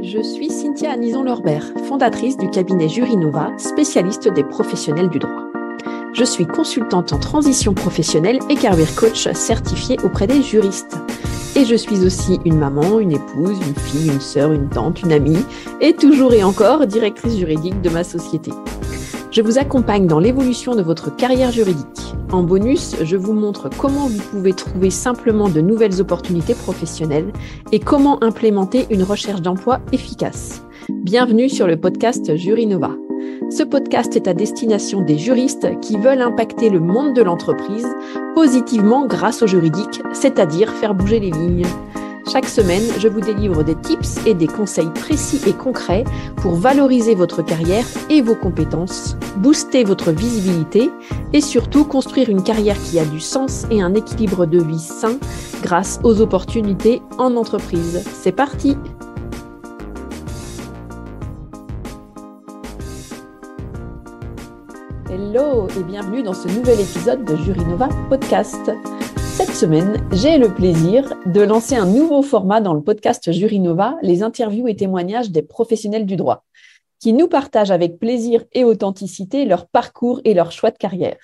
Je suis Cynthia Anison-Lorbert, fondatrice du cabinet Jurinova, spécialiste des professionnels du droit. Je suis consultante en transition professionnelle et career coach certifiée auprès des juristes. Et je suis aussi une maman, une épouse, une fille, une sœur, une tante, une amie et toujours et encore directrice juridique de ma société. Je vous accompagne dans l'évolution de votre carrière juridique. En bonus, je vous montre comment vous pouvez trouver simplement de nouvelles opportunités professionnelles et comment implémenter une recherche d'emploi efficace. Bienvenue sur le podcast Jurinova. Ce podcast est à destination des juristes qui veulent impacter le monde de l'entreprise positivement grâce au juridique, c'est-à-dire faire bouger les lignes. Chaque semaine, je vous délivre des tips et des conseils précis et concrets pour valoriser votre carrière et vos compétences, booster votre visibilité et surtout construire une carrière qui a du sens et un équilibre de vie sain grâce aux opportunités en entreprise. C'est parti! Hello et bienvenue dans ce nouvel épisode de Jurinova Podcast. Cette semaine, j'ai le plaisir de lancer un nouveau format dans le podcast Jurinova, les interviews et témoignages des professionnels du droit, qui nous partagent avec plaisir et authenticité leur parcours et leur choix de carrière.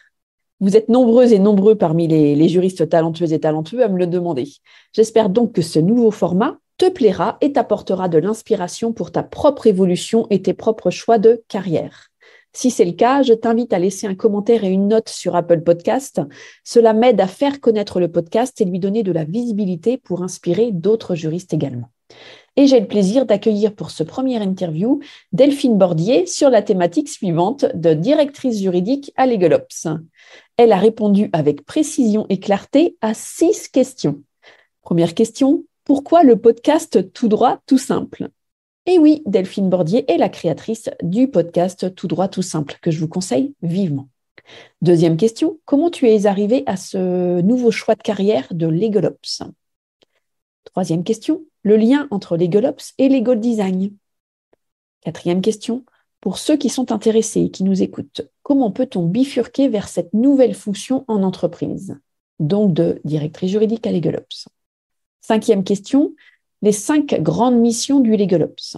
Vous êtes nombreuses et nombreux parmi les juristes talentueuses et talentueux à me le demander. J'espère donc que ce nouveau format te plaira et t'apportera de l'inspiration pour ta propre évolution et tes propres choix de carrière. Si c'est le cas, je t'invite à laisser un commentaire et une note sur Apple Podcast. Cela m'aide à faire connaître le podcast et lui donner de la visibilité pour inspirer d'autres juristes également. Et j'ai le plaisir d'accueillir pour ce premier interview Delphine Bordier sur la thématique suivante de directrice juridique à LegalOps. Elle a répondu avec précision et clarté à 6 questions. Première question, pourquoi le podcast Tout droit, tout simple ? Et oui, Delphine Bordier est la créatrice du podcast Tout droit, tout simple, que je vous conseille vivement. Deuxième question, comment tu es arrivée à ce nouveau choix de carrière de LegalOps ? Troisième question, le lien entre LegalOps et Legal Design. Quatrième question, pour ceux qui sont intéressés et qui nous écoutent, comment peut-on bifurquer vers cette nouvelle fonction en entreprise, donc de directrice juridique à LegalOps ? Cinquième question, les 5 grandes missions du LegalOps.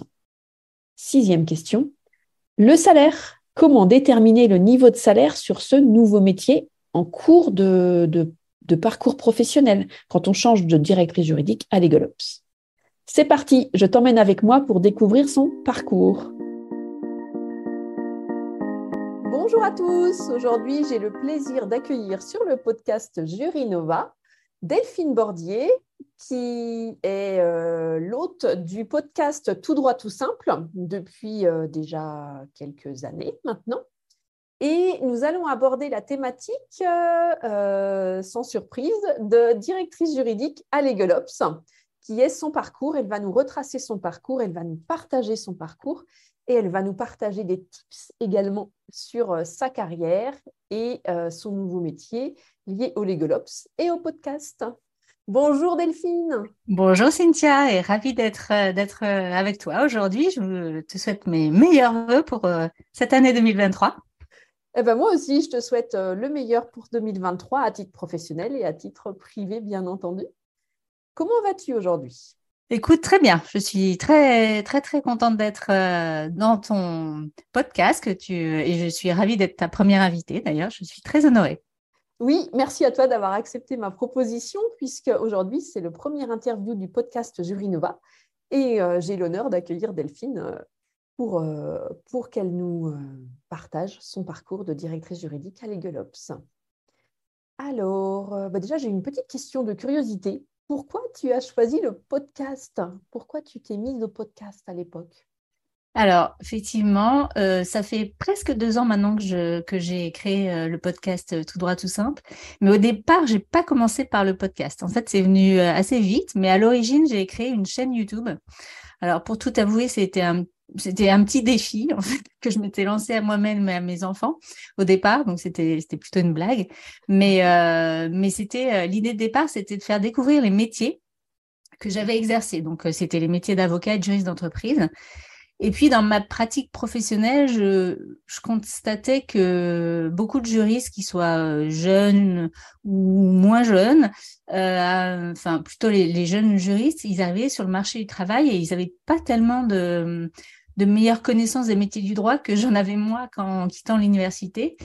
Sixième question, le salaire. Comment déterminer le niveau de salaire sur ce nouveau métier en cours de parcours professionnel quand on change de directrice juridique à LegalOps ? C'est parti, je t'emmène avec moi pour découvrir son parcours. Bonjour à tous, aujourd'hui j'ai le plaisir d'accueillir sur le podcast Jurinova Delphine Bordier, qui est l'hôte du podcast Tout droit, tout simple depuis déjà quelques années maintenant. Et nous allons aborder la thématique, sans surprise, de directrice juridique à LegalOps, qui est son parcours. Elle va nous retracer son parcours, elle va nous partager son parcours et elle va nous partager des tips également sur sa carrière et son nouveau métier lié au LegalOps et au podcast. Bonjour Delphine. Bonjour Cynthia et ravie d'être avec toi aujourd'hui. Je te souhaite mes meilleurs vœux pour cette année 2023. Eh ben moi aussi, je te souhaite le meilleur pour 2023 à titre professionnel et à titre privé, bien entendu. Comment vas-tu aujourd'hui ? Écoute, très bien. Je suis très, très, très contente d'être dans ton podcast et je suis ravie d'être ta première invitée. D'ailleurs, je suis très honorée. Oui, merci à toi d'avoir accepté ma proposition puisque aujourd'hui, c'est le premier interview du podcast Jurinova et j'ai l'honneur d'accueillir Delphine pour qu'elle nous partage son parcours de directrice juridique à LegalOps. Alors, déjà, j'ai une petite question de curiosité. Pourquoi tu as choisi le podcast ? Pourquoi tu t'es mise au podcast à l'époque ? Alors, effectivement, ça fait presque 2 ans maintenant que j'ai créé le podcast Tout droit, tout simple. Mais au départ, j'ai pas commencé par le podcast. En fait, c'est venu assez vite. Mais à l'origine, j'ai créé une chaîne YouTube. Alors, pour tout avouer, c'était un petit défi en fait, que je m'étais lancé à moi-même et à mes enfants au départ. Donc, c'était plutôt une blague. Mais c'était l'idée de départ, c'était de faire découvrir les métiers que j'avais exercés. Donc, c'était les métiers d'avocat et de juriste d'entreprise. Et puis, dans ma pratique professionnelle, je constatais que beaucoup de juristes, qu'ils soient jeunes ou moins jeunes, enfin plutôt les jeunes juristes, ils arrivaient sur le marché du travail et ils n'avaient pas tellement de meilleures connaissances des métiers du droit que j'en avais moi en quittant l'université.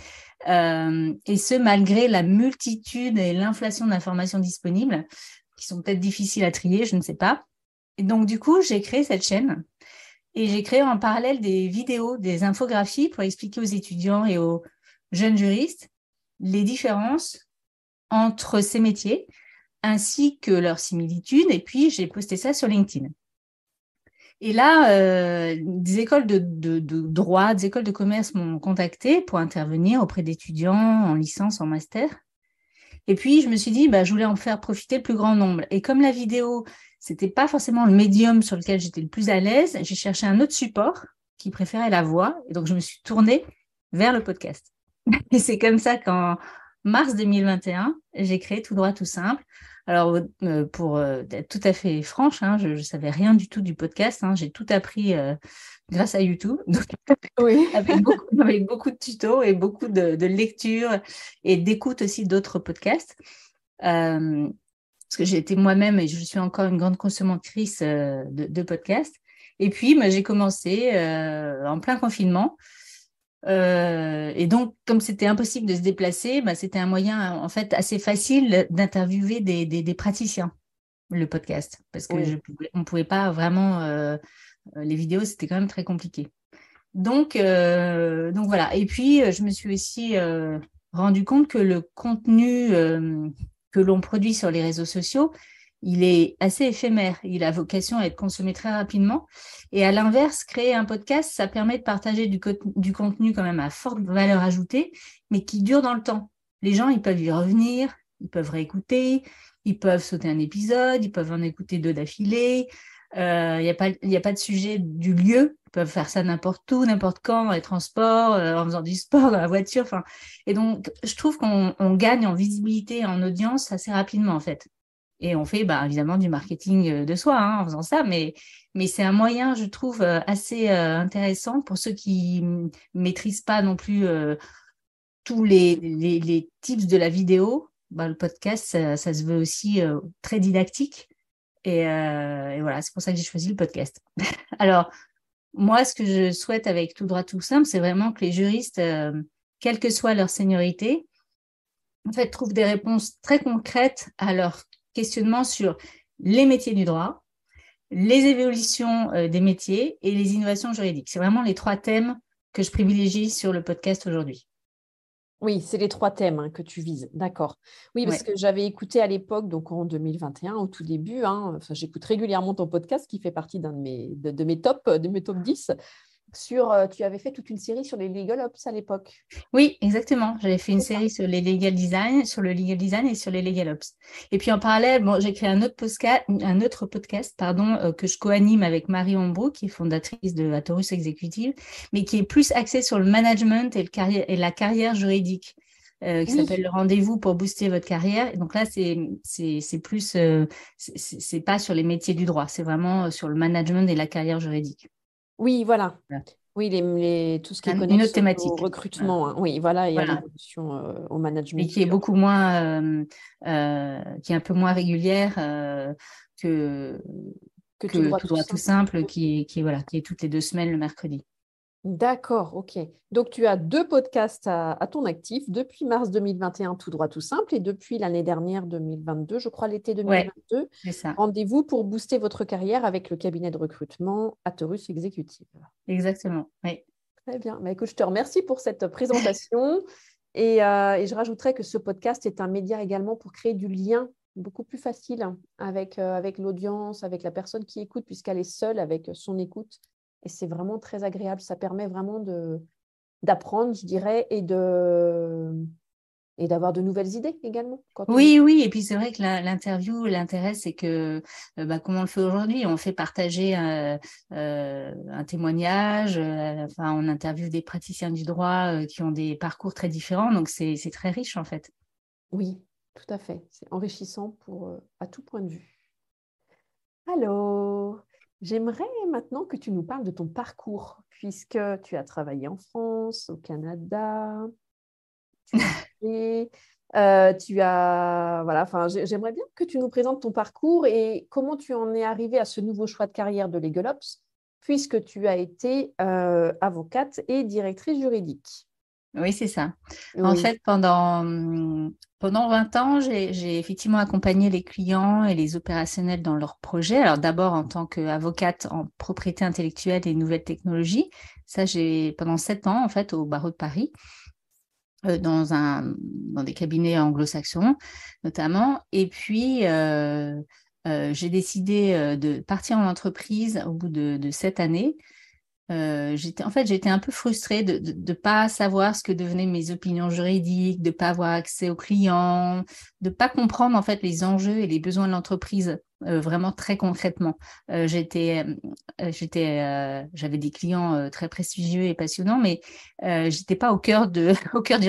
Et ce, malgré la multitude et l'inflation d'informations disponibles, qui sont peut-être difficiles à trier, je ne sais pas. Et donc, du coup, j'ai créé cette chaîne. Et j'ai créé en parallèle des vidéos, des infographies pour expliquer aux étudiants et aux jeunes juristes les différences entre ces métiers ainsi que leurs similitudes. Et puis, j'ai posté ça sur LinkedIn. Et là, des écoles de droit, des écoles de commerce m'ont contacté pour intervenir auprès d'étudiants en licence, en master. Et puis, je me suis dit, je voulais en faire profiter le plus grand nombre. Et comme la vidéo, c'était pas forcément le médium sur lequel j'étais le plus à l'aise, j'ai cherché un autre support qui préférait la voix. Et donc, je me suis tournée vers le podcast. Et c'est comme ça qu'en mars 2021, j'ai créé Tout droit, tout simple. Alors, pour être tout à fait franche, je ne savais rien du tout du podcast. J'ai tout appris grâce à YouTube, donc, Oui. avec beaucoup de tutos et beaucoup de lectures et d'écoute aussi d'autres podcasts. Parce que j'ai été moi-même et je suis encore une grande consommatrice de podcasts. Et puis, j'ai commencé en plein confinement. Et donc, comme c'était impossible de se déplacer, c'était un moyen en fait assez facile d'interviewer des praticiens, le podcast, parce que Oui. on pouvait pas vraiment les vidéos, c'était quand même très compliqué. Donc voilà. Et puis, je me suis aussi rendu compte que le contenu que l'on produit sur les réseaux sociaux, il est assez éphémère. Il a vocation à être consommé très rapidement. Et à l'inverse, créer un podcast, ça permet de partager du contenu quand même à forte valeur ajoutée, mais qui dure dans le temps. Les gens, ils peuvent y revenir, ils peuvent réécouter, ils peuvent sauter un épisode, ils peuvent en écouter deux d'affilée. Il y a pas de sujet du lieu. Ils peuvent faire ça n'importe où, n'importe quand, dans les transports, en faisant du sport, dans la voiture. Et donc, je trouve qu'on gagne en visibilité et en audience assez rapidement, en fait. Et on fait évidemment du marketing de soi en faisant ça, mais c'est un moyen, je trouve, assez intéressant pour ceux qui ne maîtrisent pas non plus tous les tips de la vidéo. Le podcast, ça se veut aussi très didactique. Et voilà, c'est pour ça que j'ai choisi le podcast. Alors, moi, ce que je souhaite avec Tout droit, tout simple, c'est vraiment que les juristes, quelle que soit leur seniorité, en fait, trouvent des réponses très concrètes à leurs questionnements sur les métiers du droit, les évolutions des métiers et les innovations juridiques. C'est vraiment les trois thèmes que je privilégie sur le podcast aujourd'hui. Oui, c'est les trois thèmes que tu vises. D'accord. Oui, parce Ouais. que j'avais écouté à l'époque, donc en 2021, au tout début, j'écoute régulièrement ton podcast qui fait partie de mes top 10. Tu avais fait toute une série sur les Legal Ops à l'époque. Oui, exactement. J'avais fait une C'est ça. série sur les legal design, sur le legal design et sur les legal ops. Et puis en parallèle, j'ai créé un autre podcast, pardon, que je co-anime avec Marie Ombrou, qui est fondatrice de Atorus Executive, mais qui est plus axé sur le management et la carrière juridique, qui Oui, s'appelle le rendez-vous pour booster votre carrière. Et donc là, c'est plus, c'est pas sur les métiers du droit, c'est vraiment sur le management et la carrière juridique. oui, voilà. Voilà. Oui, tout ce qui est Une autre connexe au thématique. Voilà. recrutement. Oui, voilà, et à Voilà. l'évolution au Mais management qui est pur. beaucoup moins, qui est un peu moins régulière que, Que tout que droit, Tout tout droit, tout simple. simple, voilà, qui est toutes les 2 semaines le mercredi. D'accord, ok. Donc, tu as deux podcasts à ton actif depuis mars 2021, tout droit, tout simple, et depuis l'année dernière, 2022, je crois l'été Ouais, 2022, c'est ça, rendez-vous pour booster votre carrière avec le cabinet de recrutement Atorus Executive. exactement. Oui. Très bien. Écoute, je te remercie pour cette présentation et je rajouterais que ce podcast est un média également pour créer du lien beaucoup plus facile avec l'audience, avec la personne qui écoute, puisqu'elle est seule avec son écoute. Et c'est vraiment très agréable. Ça permet vraiment d'apprendre, je dirais, et d'avoir de nouvelles idées également quand on Oui, écoute. oui, et puis c'est vrai que l'interview, l'intérêt, c'est que, comme on le fait aujourd'hui, on fait partager un témoignage, enfin, on interviewe des praticiens du droit qui ont des parcours très différents, donc c'est très riche en fait. Oui, tout à fait. C'est enrichissant à tout point de vue. Alors, J'aimerais maintenant que tu nous parles de ton parcours, puisque tu as travaillé en France, au Canada, tu as voilà, enfin, j'aimerais bien que tu nous présentes ton parcours et comment tu en es arrivé à ce nouveau choix de carrière de Legal Ops, puisque tu as été avocate et directrice juridique. Oui, c'est ça. En Oui, fait, pendant 20 ans, j'ai effectivement accompagné les clients et les opérationnels dans leurs projets. Alors d'abord en tant qu'avocate en propriété intellectuelle et nouvelles technologies. Ça, j'ai pendant 7 ans, en fait, au barreau de Paris, dans des cabinets anglo-saxons notamment. Et puis, j'ai décidé de partir en entreprise au bout de 7 années. J'étais un peu frustrée de ne pas savoir ce que devenaient mes opinions juridiques, de ne pas avoir accès aux clients, de ne pas comprendre en fait les enjeux et les besoins de l'entreprise vraiment très concrètement. J'avais des clients très prestigieux et passionnants, mais j'étais pas au cœur du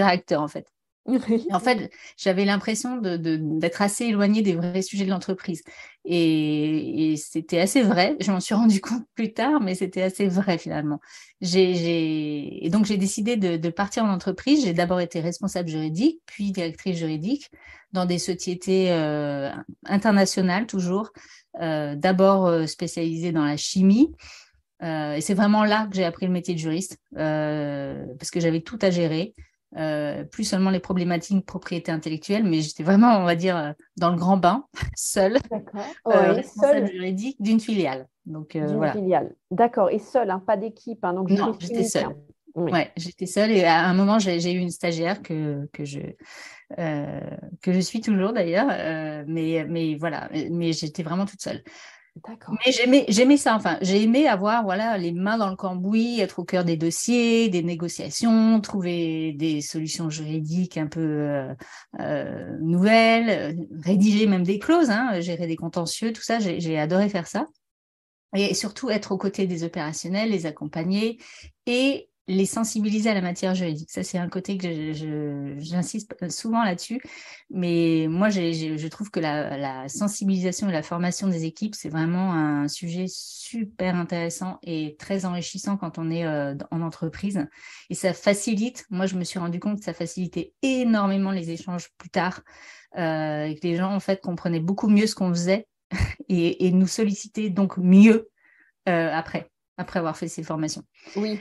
réacteur en fait. oui, Et en fait, j'avais l'impression d'être assez éloignée des vrais sujets de l'entreprise. Et c'était assez vrai. Je m'en suis rendu compte plus tard, mais c'était assez vrai finalement. Et donc, j'ai décidé de partir en entreprise. J'ai d'abord été responsable juridique, puis directrice juridique dans des sociétés internationales toujours. D'abord spécialisée dans la chimie. Et c'est vraiment là que j'ai appris le métier de juriste, parce que j'avais tout à gérer, plus seulement les problématiques de propriété intellectuelle, mais j'étais vraiment, on va dire, dans le grand bain, seule, d'accord. Oui, responsable seule juridique d'une filiale. Donc d'une voilà. filiale. D'accord, et seule, hein, pas d'équipe, hein, donc Non, juriste j'étais unique. Hein. seule. Oui, Ouais, j'étais seule et à un moment, j'ai eu une stagiaire euh, que je suis toujours d'ailleurs, mais voilà, mais j'étais vraiment toute seule. d'accord. Mais j'aimais ça, enfin, j'ai aimé avoir voilà, les mains dans le cambouis, être au cœur des dossiers, des négociations, trouver des solutions juridiques un peu nouvelles, rédiger même des clauses, hein, gérer des contentieux, tout ça, j'ai adoré faire ça. Et surtout être aux côtés des opérationnels, les accompagner et les sensibiliser à la matière juridique. Ça, c'est un côté que j'insiste souvent là-dessus. Mais moi, je trouve que la sensibilisation et la formation des équipes, c'est vraiment un sujet super intéressant et très enrichissant quand on est en entreprise. Et ça facilite, moi, je me suis rendu compte que ça facilitait énormément les échanges plus tard, et que les gens, en fait, comprenaient beaucoup mieux ce qu'on faisait et nous solliciter donc mieux après avoir fait ces formations. Oui,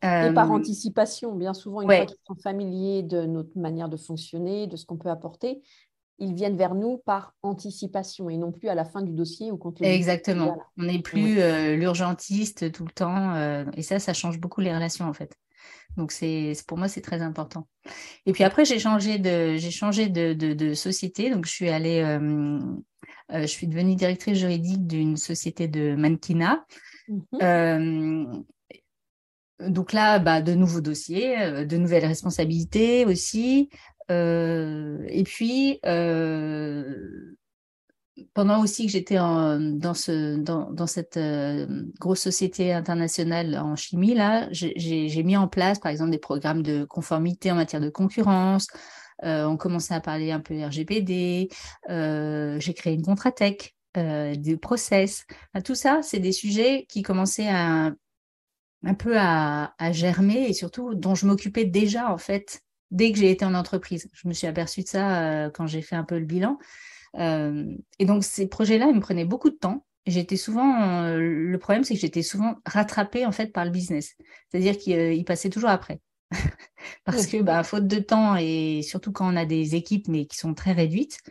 et par Euh, anticipation, bien souvent, une fois ouais, qu'ils sont familiers de notre manière de fonctionner, de ce qu'on peut apporter, ils viennent vers nous par anticipation et non plus à la fin du dossier ou quand le dossier est déjà exactement. là. On n'est Oui, plus l'urgentiste tout le temps, et ça change beaucoup les relations en fait. Donc pour moi c'est très important. Et puis après j'ai changé de société, donc je suis devenue directrice juridique d'une société de mannequinat. mhm. Euh, Donc là, bah, de nouveaux dossiers, de nouvelles responsabilités aussi. Et puis, pendant aussi que j'étais dans cette grosse société internationale en chimie, là, j'ai mis en place, par exemple, des programmes de conformité en matière de concurrence. On commençait à parler un peu RGPD. J'ai créé une Contratech, des process. Enfin, tout ça, c'est des sujets qui commençaient un peu à germer et surtout dont je m'occupais déjà en fait dès que j'ai été en entreprise. Je me suis aperçue de ça quand j'ai fait un peu le bilan. Et donc ces projets-là, ils me prenaient beaucoup de temps. J'étais souvent, le problème, c'est que j'étais souvent rattrapée en fait par le business. C'est-à-dire qu'il passait toujours après. Parce que, bah, faute de temps et surtout quand on a des équipes mais qui sont très réduites,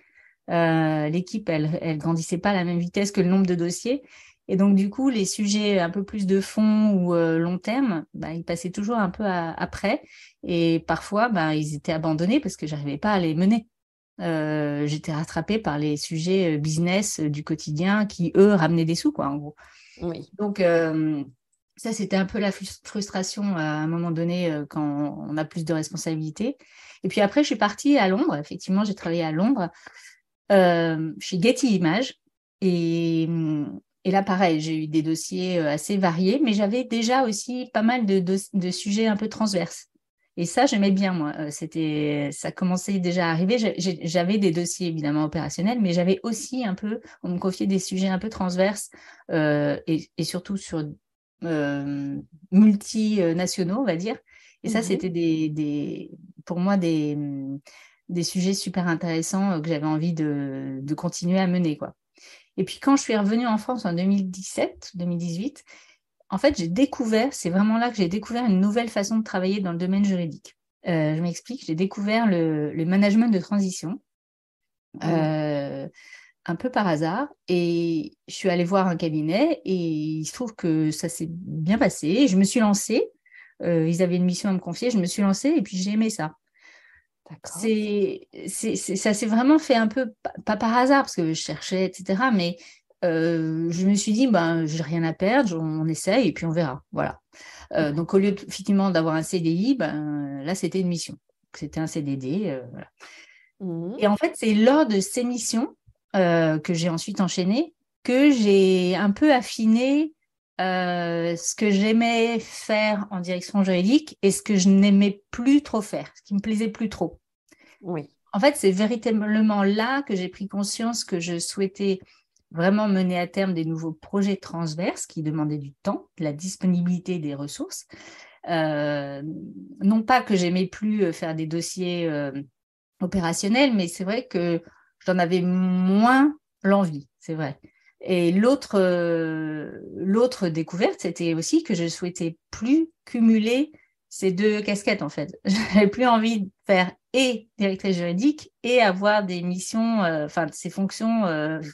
l'équipe, elle grandissait pas à la même vitesse que le nombre de dossiers. Et donc, du coup, les sujets un peu plus de fond ou long terme, bah, ils passaient toujours un peu après. Et parfois, bah, ils étaient abandonnés parce que j'arrivais pas à les mener. J'étais rattrapée par les sujets business du quotidien qui, eux, ramenaient des sous, quoi, en gros. Oui, Donc, ça, c'était un peu la frustration à un moment donné quand on a plus de responsabilités. Et puis après, je suis partie à Londres. Effectivement, j'ai travaillé à Londres chez Getty Images. Et, et là, pareil, j'ai eu des dossiers assez variés, mais j'avais déjà aussi pas mal de sujets un peu transverses. Et ça, j'aimais bien, moi. Ça commençait déjà à arriver. J'avais des dossiers, évidemment, opérationnels, mais j'avais aussi on me confiait des sujets un peu transverses et surtout sur multinationaux, on va dire. Et ça, c'était pour moi des sujets super intéressants que j'avais envie de continuer à mener, quoi. Et puis, quand je suis revenue en France en 2017-2018, en fait, c'est vraiment là que j'ai découvert une nouvelle façon de travailler dans le domaine juridique. Je m'explique, j'ai découvert le management de transition un peu par hasard et je suis allée voir un cabinet et il se trouve que ça s'est bien passé. Je me suis lancée, ils avaient une mission à me confier, je me suis lancée et puis j'ai aimé ça. D'accord. Ça s'est vraiment fait un peu, pas par hasard, parce que je cherchais, etc. Mais je me suis dit, ben, j'ai rien à perdre, on essaye et puis on verra. Voilà. Donc, au lieu effectivement d'avoir un CDI, ben, là, c'était une mission. C'était un CDD. Voilà. Et en fait, c'est lors de ces missions que j'ai ensuite enchaîné que j'ai un peu affiné ce que j'aimais faire en direction juridique et ce que je n'aimais plus trop faire, ce qui me plaisait plus trop. Oui. En fait, c'est véritablement là que j'ai pris conscience que je souhaitais vraiment mener à terme des nouveaux projets transverses qui demandaient du temps, de la disponibilité des ressources. Non pas que j'aimais plus faire des dossiers opérationnels, mais c'est vrai que j'en avais moins l'envie, c'est vrai. Et l'autre découverte, c'était aussi que je souhaitais plus cumuler ces deux casquettes, en fait. Je n'avais plus envie de faire et directrice juridique et avoir des missions, ces fonctions,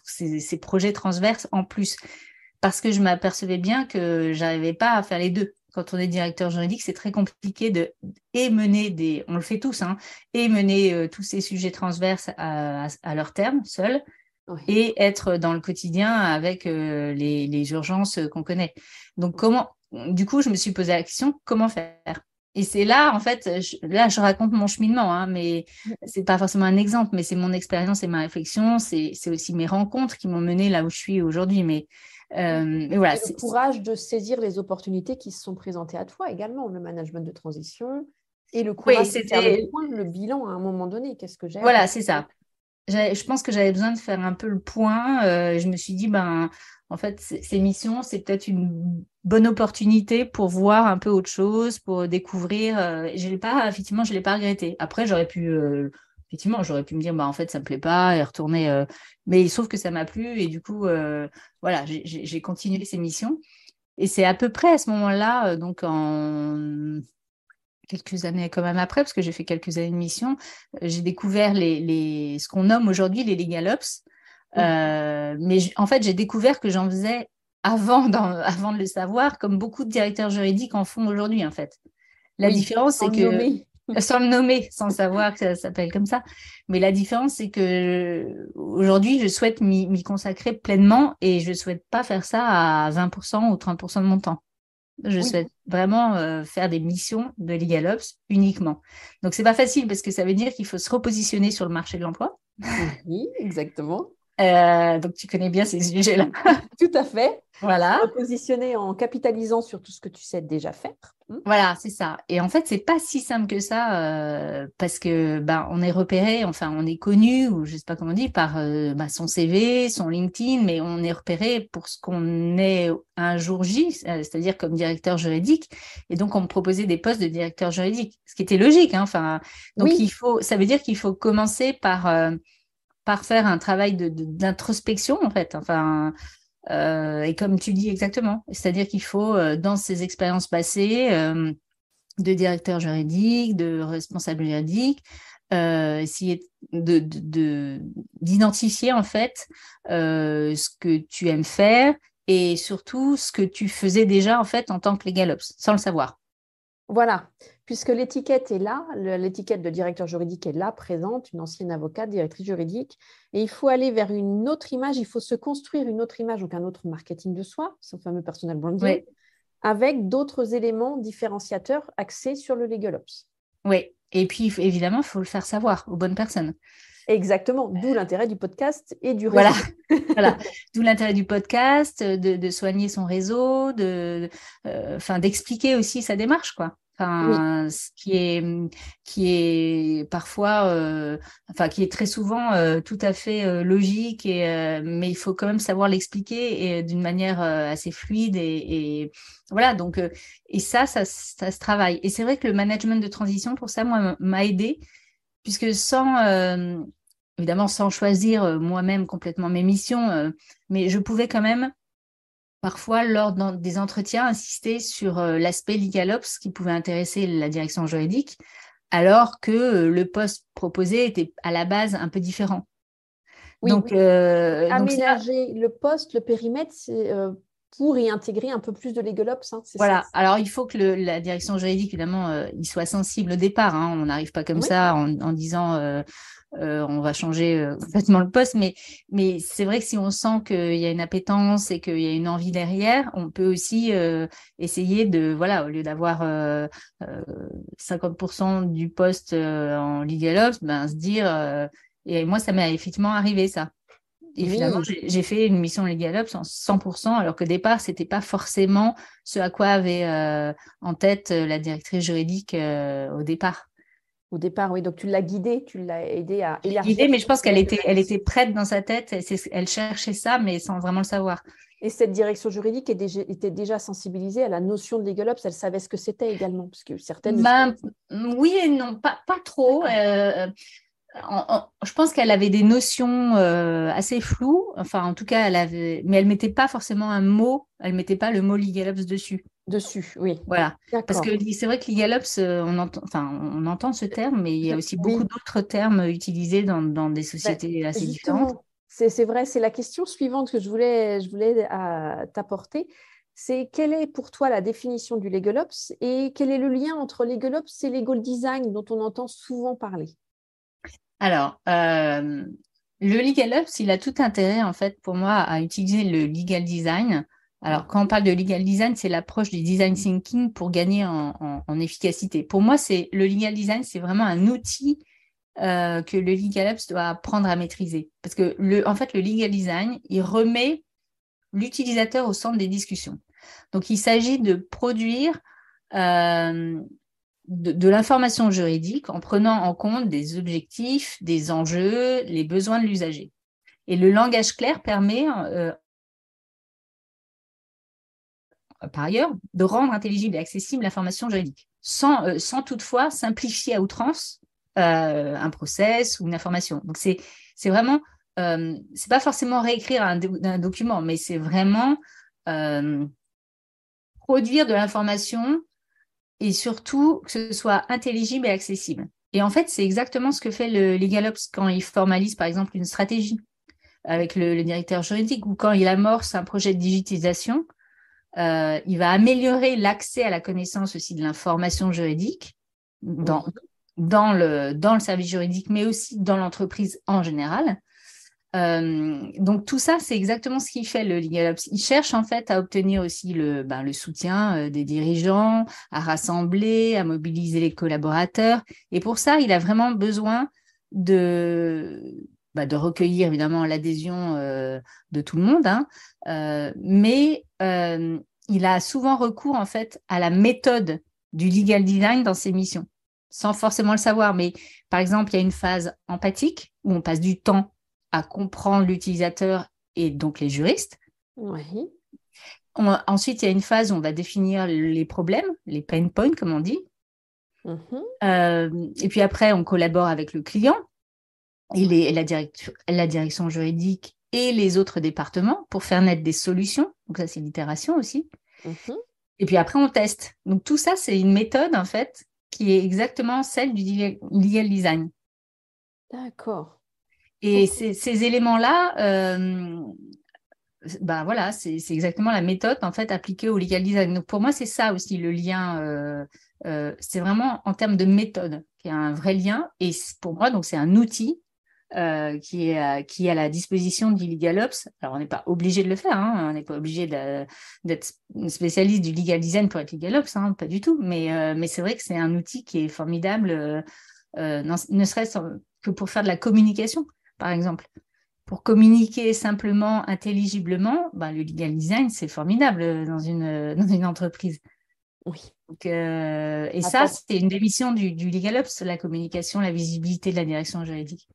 ces projets transverses en plus. Parce que je m'apercevais bien que j'arrivais pas à faire les deux. Quand on est directeur juridique, c'est très compliqué on le fait tous, hein, et mener tous ces sujets transverses à leur terme, seul, Oui. et être dans le quotidien avec les urgences qu'on connaît. Donc, du coup, je me suis posé la question, comment faire? Et c'est là, en fait, je raconte mon cheminement, hein, mais c'est pas forcément un exemple, mais c'est mon expérience et ma réflexion, c'est aussi mes rencontres qui m'ont mené là où je suis aujourd'hui. Mais voilà. Et le courage de saisir les opportunités qui se sont présentées à toi également, le management de transition et le courage de faire le point, le bilan à un moment donné. Qu'est-ce que j'ai? Voilà, c'est ça. Je pense que j'avais besoin de faire un peu le point. Je me suis dit, ben, en fait, ces missions, c'est peut-être une bonne opportunité pour voir un peu autre chose, pour découvrir. Effectivement, je l'ai pas regretté. Après, effectivement, j'aurais pu me dire, bah, en fait, ça me plaît pas et retourner. Mais il se trouve que ça m'a plu et du coup, voilà, j'ai continué ces missions. Et c'est à peu près à ce moment-là, donc en quelques années quand même après, parce que j'ai fait quelques années de mission, j'ai découvert ce qu'on nomme aujourd'hui les legal ops. Mais en fait, j'ai découvert que j'en faisais avant de le savoir, comme beaucoup de directeurs juridiques en font aujourd'hui, en fait. La différence, c'est que, sans le nommer, sans savoir que ça s'appelle comme ça, mais la différence, c'est que aujourd'hui, je souhaite m'y consacrer pleinement et je ne souhaite pas faire ça à 20% ou 30% de mon temps. Je souhaite vraiment faire des missions de Legal Ops uniquement. Donc, c'est pas facile parce que ça veut dire qu'il faut se repositionner sur le marché de l'emploi. Oui, exactement. Donc, tu connais bien ces sujets-là. Tout à fait. Voilà. Repositionner en capitalisant sur tout ce que tu sais déjà faire. Voilà, c'est ça. Et en fait, c'est pas si simple que ça parce que on est repéré, enfin, on est connu, ou je sais pas comment on dit, par son CV, son LinkedIn, mais on est repéré pour ce qu'on est un jour J, c'est-à-dire comme directeur juridique. Et donc, on me proposait des postes de directeur juridique, ce qui était logique, hein, enfin. Donc, ça veut dire qu'il faut commencer par faire un travail d'introspection, en fait. Enfin. Et comme tu dis exactement, c'est-à-dire qu'il faut, dans ces expériences passées de directeur juridique, de responsable juridique, essayer d'identifier en fait ce que tu aimes faire et surtout ce que tu faisais déjà en fait en tant que Legal Ops, sans le savoir. Voilà, puisque l'étiquette est là, l'étiquette de directeur juridique est là, présente, une ancienne avocate, directrice juridique, et il faut aller vers une autre image, il faut se construire une autre image, donc un autre marketing de soi, son fameux personal branding, avec d'autres éléments différenciateurs axés sur le legal ops. Oui, et puis évidemment, il faut le faire savoir aux bonnes personnes. Exactement, d'où l'intérêt du podcast et du réseau. Voilà. D'où l'intérêt du podcast, de soigner son réseau, d'expliquer aussi sa démarche, quoi. Oui. Enfin, qui est parfois, qui est très souvent tout à fait logique, mais il faut quand même savoir l'expliquer et d'une manière assez fluide et voilà. Donc, et ça se travaille. Et c'est vrai que le management de transition, pour ça, moi, m'a aidé, puisque évidemment, sans choisir moi-même complètement mes missions, mais je pouvais quand même parfois, des entretiens, insister sur l'aspect LegalOps qui pouvait intéresser la direction juridique, alors que le poste proposé était à la base un peu différent. Oui. Donc ça, Aménager le poste, le périmètre, c'est pour y intégrer un peu plus de LegalOps, hein, c'est ça? voilà. Alors, il faut que la direction juridique, évidemment, il soit sensible au départ, hein. On n'arrive pas comme Oui. ça en disant on va changer complètement le poste, mais c'est vrai que si on sent qu'il y a une appétence et qu'il y a une envie derrière, on peut aussi essayer de, voilà, au lieu d'avoir 50% du poste en LegalOps, ben, se dire, et moi, ça m'est effectivement arrivé ça. Et finalement, Oui. j'ai fait une mission LegalOps en 100%, alors qu'au départ, c'était pas forcément ce à quoi avait en tête la directrice juridique au départ. Au départ, oui. Donc, tu l'as guidée, tu l'as aidée à J'ai élargir guidé, mais je son pense périmètre elle d'action. était prête dans sa tête. Elle cherchait ça, mais sans vraiment le savoir. Et cette direction juridique était déjà sensibilisée à la notion de LegalOps. Elle savait ce que c'était également, parce que certaines ne savaient Ben, oui et non, pas trop. pas. Je pense qu'elle avait des notions assez floues. Enfin, en tout cas, mais elle mettait pas forcément un mot. Elle mettait pas le mot LegalOps dessus. Dessus, oui. Voilà. Parce que D'accord. c'est vrai que LegalOps, on entend ce terme, mais il y a aussi beaucoup Oui. d'autres termes utilisés dans des Ben, sociétés assez différentes. justement, c'est vrai, c'est la question suivante que je voulais t'apporter. C'est quelle est pour toi la définition du Legal Ops et quel est le lien entre Legal Ops et Legal Design dont on entend souvent parler? Alors, le legal ops, il a tout intérêt, en fait, pour moi, à utiliser le legal design. Alors, quand on parle de legal design, c'est l'approche du design thinking pour gagner en efficacité. Pour moi, le legal design, c'est vraiment un outil que le legal ops doit apprendre à maîtriser. Parce que, en fait, le legal design, il remet l'utilisateur au centre des discussions. Donc, il s'agit de produire euh, de l'information juridique en prenant en compte des objectifs, des enjeux, les besoins de l'usager. Et le langage clair permet, par ailleurs, de rendre intelligible et accessible l'information juridique, sans toutefois simplifier à outrance un process ou une information. Donc, c'est vraiment, c'est pas forcément réécrire un document, mais c'est vraiment euh, produire de l'information et surtout que ce soit intelligible et accessible. Et en fait, c'est exactement ce que fait le LegalOps quand il formalise, par exemple, une stratégie avec le directeur juridique ou quand il amorce un projet de digitalisation. Il va améliorer l'accès à la connaissance aussi de l'information juridique Oui. dans le service juridique, mais aussi dans l'entreprise en général. Donc tout ça, c'est exactement ce qu'il fait le LegalOps. Il cherche en fait à obtenir aussi le soutien des dirigeants, à rassembler, à mobiliser les collaborateurs. Et pour ça, il a vraiment besoin de recueillir évidemment l'adhésion de tout le monde, hein, mais il a souvent recours en fait à la méthode du legal design dans ses missions, sans forcément le savoir. Mais par exemple, il y a une phase empathique où on passe du temps à comprendre l'utilisateur et donc les juristes. Oui. Ensuite, il y a une phase où on va définir les problèmes, les pain points, comme on dit. Mhm. Et puis après, on collabore avec le client et la direction juridique et les autres départements pour faire naître des solutions. Donc ça, c'est l'itération aussi. Mhm. Et puis après, on teste. Donc tout ça, c'est une méthode, en fait, qui est exactement celle du legal design. D'accord. Et Ok. ces éléments-là, bah voilà, c'est exactement la méthode en fait appliquée au legal design. Donc pour moi, c'est ça aussi le lien. C'est vraiment en termes de méthode qu'il y a un vrai lien. Et pour moi, donc c'est un outil qui est à la disposition du LegalOps. Alors on n'est pas obligé de le faire, hein, on n'est pas obligé d'être spécialiste du legal design pour être LegalOps, hein, pas du tout. Mais c'est vrai que c'est un outil qui est formidable, ne serait-ce que pour faire de la communication, par exemple. Pour communiquer simplement, intelligiblement, ben, le legal design, c'est formidable dans une entreprise. Oui. Donc, et ça, Attends. c'est une des missions du LegalOps, la communication, la visibilité de la direction juridique.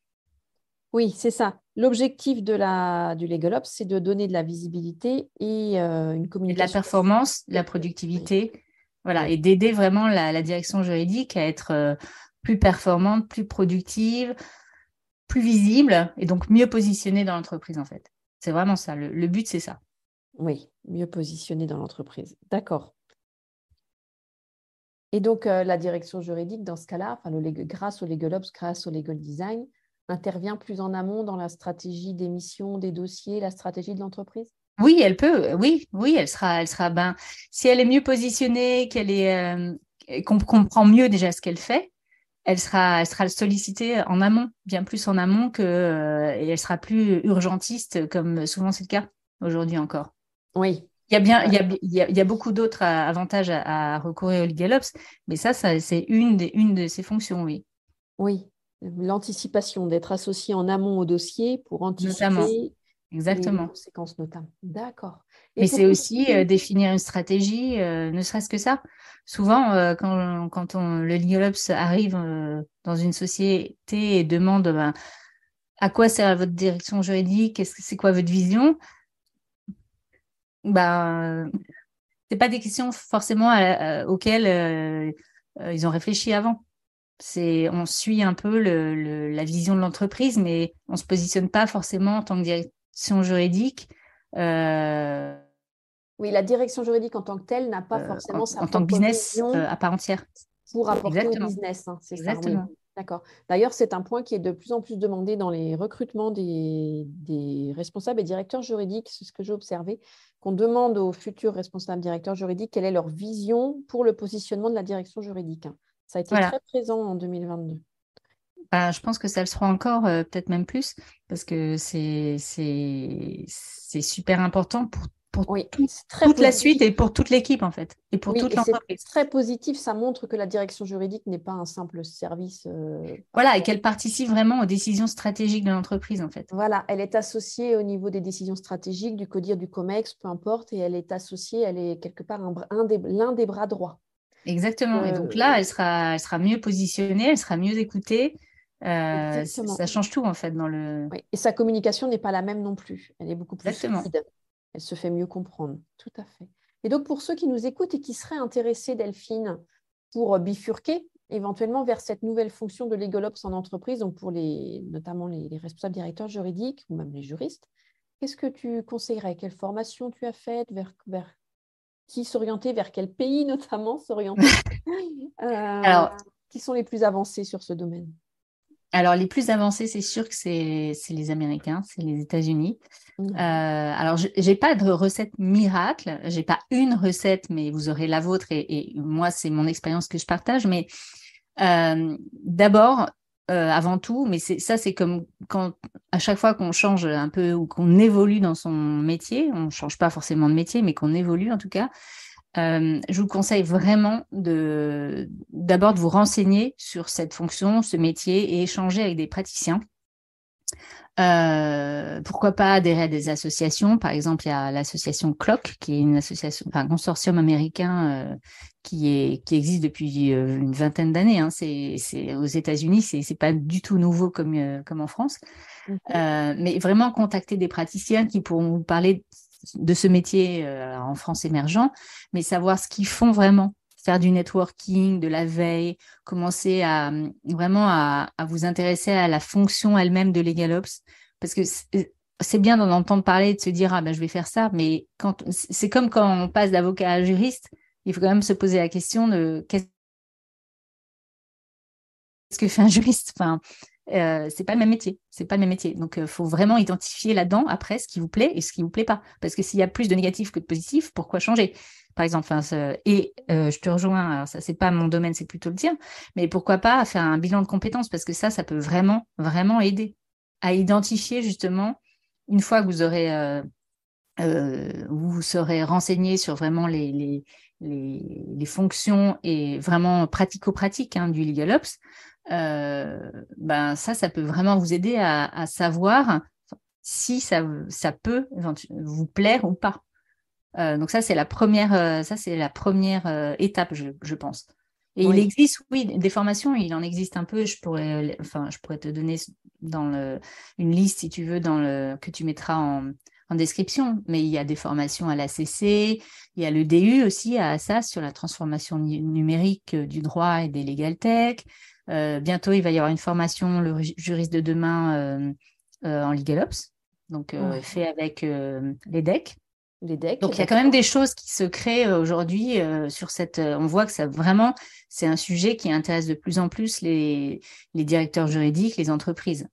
Oui, c'est ça. L'objectif du LegalOps, c'est de donner de la visibilité et une Et de la communication. performance, de la Oui, productivité, voilà, oui, et d'aider vraiment la direction juridique à être plus performante, plus productive, plus visible et donc mieux positionnée dans l'entreprise, en fait. C'est vraiment ça. Le but, c'est ça. oui, mieux positionné dans l'entreprise. D'accord. Et donc, la direction juridique, dans ce cas-là, enfin, grâce au LegalOps, grâce au Legal Design, intervient plus en amont dans la stratégie des missions, des dossiers, la stratégie de l'entreprise? Oui, elle peut. Oui, oui, ben, si elle est mieux positionnée, qu'on comprend mieux déjà ce qu'elle fait, elle sera sollicitée en amont, bien plus en amont et elle sera plus urgentiste, comme souvent c'est le cas aujourd'hui encore. Oui. Il y a bien, Ouais. il y a beaucoup d'autres avantages à recourir au LegalOps, mais ça c'est une de ses fonctions, oui, Oui, l'anticipation, d'être associé en amont au dossier pour notamment, anticiper les exactement. conséquences notamment. D'accord. Et Mais pour c'est tout ce aussi qui est... définir une stratégie, ne serait-ce que ça. Souvent, le LegalOps arrive dans une société et demande ben, à quoi sert votre direction juridique, c'est quoi votre vision, ben, c'est pas des questions forcément auxquelles ils ont réfléchi avant. On suit un peu la vision de l'entreprise, mais on se positionne pas forcément en tant que direction juridique. euh, Oui, la direction juridique en tant que telle n'a pas forcément sa en tant que propre business vision à part entière. pour apporter au Exactement, business, hein, c'est ça, oui. exactement. D'accord. D'ailleurs, c'est un point qui est de plus en plus demandé dans les recrutements des responsables et directeurs juridiques. C'est ce que j'ai observé, qu'on demande aux futurs responsables directeurs juridiques quelle est leur vision pour le positionnement de la direction juridique, hein. Ça a été Voilà. très présent en 2022. Ben, je pense que ça le sera encore, peut-être même plus, parce que c'est super important pour Oui, c'est très toute la suite positif. et pour toute l'équipe, en fait, et pour Oui, toute et c'est l'entreprise. très positif. Ça montre que la direction juridique n'est pas un simple service Voilà, et parfois. qu'elle participe vraiment aux décisions stratégiques de l'entreprise, en fait. Voilà, elle est associée au niveau des décisions stratégiques, du CODIR, du COMEX, peu importe, et elle est associée, elle est quelque part l'un des bras droits. Exactement. Et donc Euh, là, elle sera mieux positionnée, elle sera mieux écoutée. exactement. Ça change tout, en fait, dans le... Oui. Et sa communication n'est pas la même non plus. Elle est beaucoup plus Exactement. fluide. Elle se fait mieux comprendre. Tout à fait. Et donc, pour ceux qui nous écoutent et qui seraient intéressés, Delphine, pour bifurquer éventuellement vers cette nouvelle fonction de LegalOps en entreprise, donc pour notamment les responsables directeurs juridiques ou même les juristes, qu'est-ce que tu conseillerais? Quelle formation tu as faite? Vers qui s'orienter? Vers quel pays notamment s'orienter? Euh, Alors, qui sont les plus avancés sur ce domaine? alors, les plus avancés, c'est sûr que c'est les Américains, c'est les États-Unis. Ouais. Alors, j'ai pas de recette miracle, j'ai pas une recette, mais vous aurez la vôtre et moi, c'est mon expérience que je partage. Mais d'abord, avant tout, mais c'est comme quand à chaque fois qu'on change un peu ou qu'on évolue dans son métier, on change pas forcément de métier, mais qu'on évolue en tout cas. Je vous conseille vraiment d'abord de vous renseigner sur cette fonction, ce métier et échanger avec des praticiens. Pourquoi pas adhérer à des associations? Par exemple, il y a l'association CLOC, qui est une association, enfin, un consortium américain qui existe depuis une vingtaine d'années, hein. C'est aux États-Unis, c'est pas du tout nouveau comme en France. Mhm. Mais vraiment contacter des praticiens qui pourront vous parler de ce métier en France émergent, mais savoir ce qu'ils font vraiment. Faire du networking, de la veille, commencer vraiment à vous intéresser à la fonction elle-même de LegalOps. Parce que c'est bien d'en entendre parler et de se dire, ah ben je vais faire ça, mais c'est comme quand on passe d'avocat à juriste, il faut quand même se poser la question de qu'est-ce que fait un juriste? Enfin, c'est pas le même métier. C'est pas le même métier. Donc, il faut vraiment identifier là-dedans, après, ce qui vous plaît et ce qui vous plaît pas. Parce que s'il y a plus de négatifs que de positifs, pourquoi changer? Par exemple, enfin, je te rejoins, alors ça, c'est pas mon domaine, c'est plutôt le tien, mais pourquoi pas faire un bilan de compétences? Parce que ça peut vraiment, vraiment aider à identifier justement, une fois que vous vous serez renseigné sur vraiment les fonctions et vraiment pratico-pratiques hein, du LegalOps, ben ça peut vraiment vous aider à savoir si ça peut vous plaire ou pas. Donc ça, c'est la première étape, je pense. Et il Oui. existe, oui, des formations, il en existe un peu. Je pourrais te donner une liste, si tu veux, que tu mettras en description. Mais il y a des formations à l'ACC, il y a le DU aussi à Assas sur la transformation numérique du droit et des legal tech. Bientôt, il va y avoir une formation, le juriste de demain en LegalOps, donc fait avec l'EDEC. Les decks, Donc, il y a quand d'accord. même des choses qui se créent aujourd'hui sur cette. On voit que ça vraiment, c'est un sujet qui intéresse de plus en plus les directeurs juridiques, les entreprises.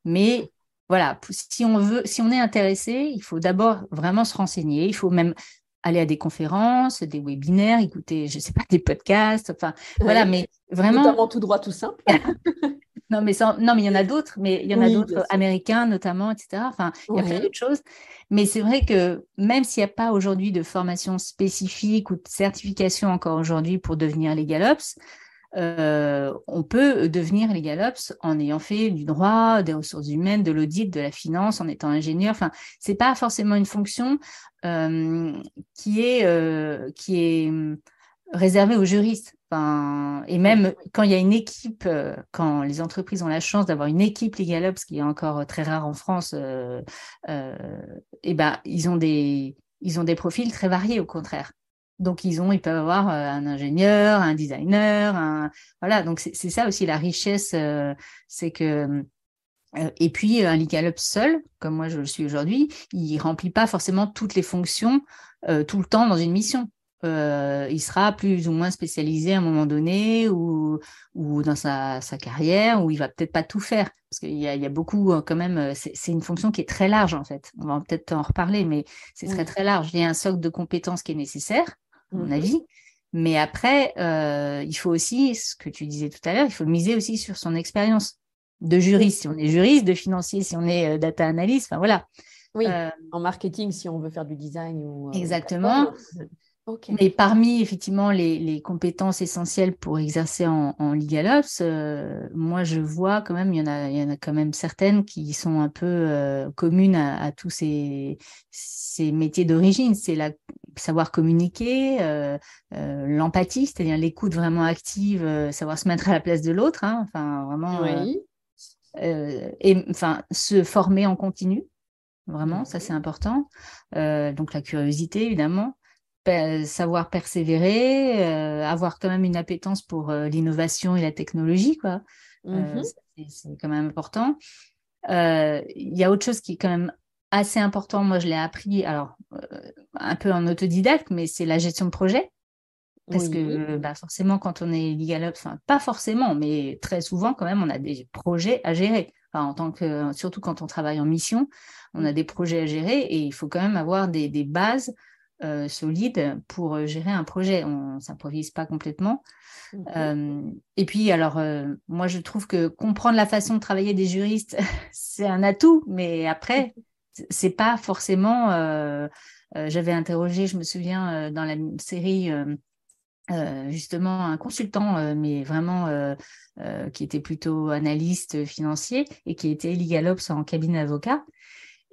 Mais voilà, si on est intéressé, il faut d'abord vraiment se renseigner. Il faut même aller à des conférences, des webinaires, écouter, je ne sais pas, des podcasts. Enfin, voilà, Oui. mais vraiment. Notamment tout droit, tout simple. Non, mais il y en a d'autres, mais il y en a Oui, bien d'autres sûr. américains notamment, etc. Enfin, il y a plein Oui. d'autres choses. Mais c'est vrai que même s'il n'y a pas aujourd'hui de formation spécifique ou de certification encore aujourd'hui pour devenir LegalOps, on peut devenir LegalOps en ayant fait du droit, des ressources humaines, de l'audit, de la finance, en étant ingénieur. Enfin, c'est pas forcément une fonction euh, qui est réservée aux juristes. Enfin, et Oui. même quand il y a une équipe, quand les entreprises ont la chance d'avoir une équipe LegalOps, qui est encore très rare en France, et ben, ils ont des profils très variés au contraire. Donc, ils peuvent avoir un ingénieur, un designer, voilà. Donc, c'est ça aussi la richesse, c'est que et puis un LegalOps seul, comme moi je le suis aujourd'hui, il remplit pas forcément toutes les fonctions tout le temps dans une mission. Il sera plus ou moins spécialisé à un moment donné ou dans sa carrière, où il va peut-être pas tout faire. Parce qu'il y a beaucoup quand même, c'est une fonction qui est très large en fait. On va peut-être en reparler, mais c'est très Oui. très large. Il y a un socle de compétences qui est nécessaire, à mon Mhm. avis. Mais après, il faut aussi, ce que tu disais tout à l'heure, il faut miser aussi sur son expérience de Oui. juriste, si on est juriste, de financier, si on est data analyst, enfin voilà. Oui. Euh, En marketing, si on veut faire du design ou quoi que ce exactement. soit. Ok. Mais parmi effectivement les compétences essentielles pour exercer en LegalOps, moi je vois quand même, il y en a quand même certaines qui sont un peu communes à tous ces métiers d'origine. C'est savoir communiquer, l'empathie, c'est-à-dire l'écoute vraiment active, savoir se mettre à la place de l'autre, hein, enfin vraiment, Oui. et enfin se former en continu. Vraiment, ça c'est Mhm. important. Donc la curiosité, évidemment. Savoir persévérer, avoir quand même une appétence pour l'innovation et la technologie, quoi. Mhm. Ça, c'est quand même important. Il y a autre chose qui est quand même assez important. Moi, je l'ai appris, alors un peu en autodidacte, mais c'est la gestion de projet. Parce Oui. que bah, forcément, quand on est LegalOps, enfin pas forcément, mais très souvent quand même, on a des projets à gérer. Enfin, surtout quand on travaille en mission, on a des projets à gérer et il faut quand même avoir des bases solides pour gérer un projet. On ne s'improvise pas complètement. Mhm. Et puis, alors, moi, je trouve que comprendre la façon de travailler des juristes, c'est un atout, mais après, c'est pas forcément. J'avais interrogé, je me souviens, dans la série justement un consultant, mais vraiment qui était plutôt analyste financier et qui était LegalOps en cabinet d'avocat.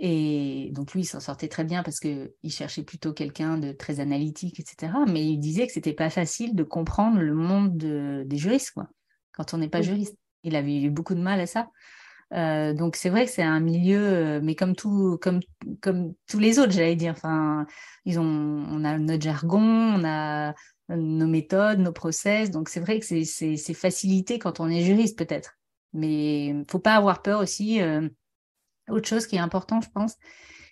Et donc lui, il s'en sortait très bien parce qu'il cherchait plutôt quelqu'un de très analytique, etc. Mais il disait que c'était pas facile de comprendre le monde des juristes, quoi, quand on n'est pas Oui. juriste. Il avait eu beaucoup de mal à ça. Donc c'est vrai que c'est un milieu, mais comme tous les autres, j'allais dire. Enfin, on a notre jargon, on a nos méthodes, nos process. Donc c'est vrai que c'est facilité quand on est juriste peut-être. Mais faut pas avoir peur aussi. Autre chose qui est important, je pense,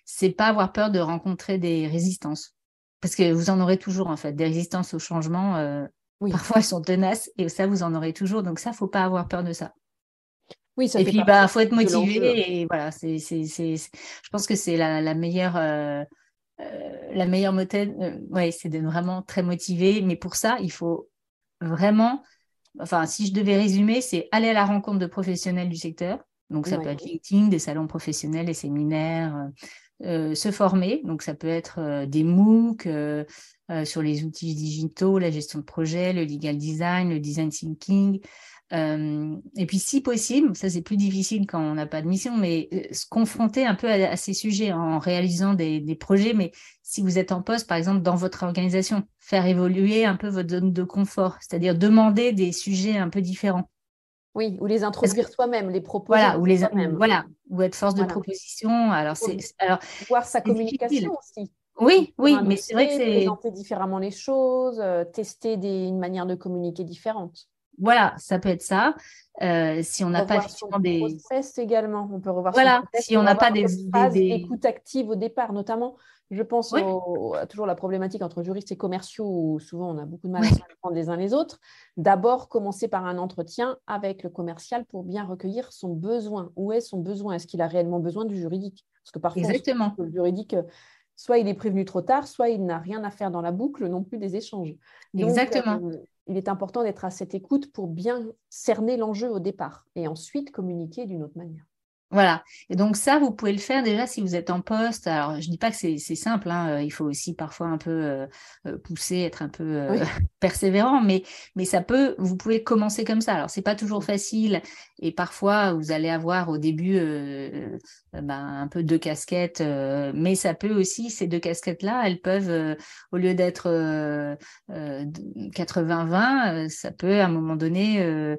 c'est pas avoir peur de rencontrer des résistances. Parce que vous en aurez toujours, en fait, des résistances au changement. Oui. Parfois, elles sont tenaces et ça, vous en aurez toujours. Donc ça, faut pas avoir peur de ça. Oui, ça Et fait puis, partie bah, faut être de l'enjeu. motivé et voilà, je pense que c'est la meilleure méthode, ouais, c'est d'être vraiment très motivé. Mais pour ça, il faut vraiment, enfin, si je devais résumer, c'est aller à la rencontre de professionnels du secteur. Donc, ça peut Oui. être LinkedIn, des salons professionnels, des séminaires, se former. Donc, ça peut être des MOOC sur les outils digitaux, la gestion de projet, le legal design, le design thinking. Et puis, si possible, ça c'est plus difficile quand on n'a pas de mission, mais se confronter un peu à ces sujets en réalisant des projets. Mais si vous êtes en poste, par exemple, dans votre organisation, faire évoluer un peu votre zone de confort, c'est-à-dire demander des sujets un peu différents. Oui, ou les introduire soi-même, les proposer Voilà, soi-même. ou être force de Voilà. proposition. Alors, alors, Voir sa c'est difficile. communication aussi. Oui, Sur oui, un mais c'est vrai que dossier, c'est, présenter différemment les choses, tester une manière de communiquer différente. voilà, ça peut être ça. Si on n'a pas Revoir son effectivement des, process également. On peut revoir son voilà, process si on pour n'a pas avoir cette phase des... d'écoute active au départ, notamment, je pense Oui, à toujours la problématique entre juristes et commerciaux où souvent on a beaucoup de mal à oui, se comprendre les uns les autres. D'abord, commencer par un entretien avec le commercial pour bien recueillir son besoin. Où est son besoin? Est-ce qu'il a réellement besoin du juridique? Parce que parfois, on se rend compte exactement, que le juridique, soit il est prévenu trop tard, soit il n'a rien à faire dans la boucle non plus des échanges. Donc, exactement. il est important d'être à cette écoute pour bien cerner l'enjeu au départ et ensuite communiquer d'une autre manière. Voilà. Et donc ça, vous pouvez le faire déjà si vous êtes en poste. Alors, je dis pas que c'est simple, hein. Il faut aussi parfois un peu pousser, être un peu Oui, persévérant, mais ça peut, vous pouvez commencer comme ça. Alors, c'est pas toujours facile et parfois, vous allez avoir au début un peu deux casquettes, mais ça peut aussi, ces deux casquettes-là, elles peuvent, au lieu d'être 80-20, ça peut à un moment donné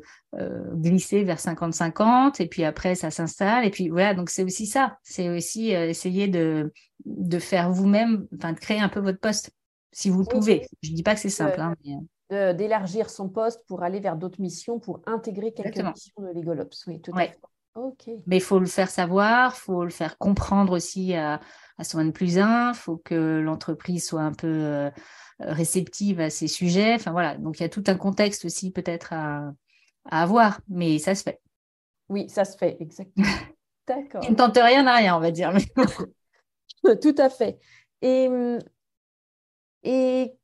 glisser vers 50-50 et puis après ça s'installe et puis voilà, donc c'est aussi ça, c'est aussi essayer de faire vous-même, enfin de créer un peu votre poste si vous le oui, pouvez. Je dis pas que c'est simple, hein, mais, d'élargir son poste pour aller vers d'autres missions, pour intégrer quelques exactement. missions de LegalOps. Oui, tout à Ouais. fait. OK. Mais il faut le faire savoir, il faut le faire comprendre aussi à son N plus 1, il faut que l'entreprise soit un peu réceptive à ces sujets. Enfin voilà, donc il y a tout un contexte aussi peut-être à avoir, mais ça se fait. Oui, ça se fait, exactement. Qui ne D'accord. tente rien n'a rien, on va dire. Mais bon. Tout à fait. Et,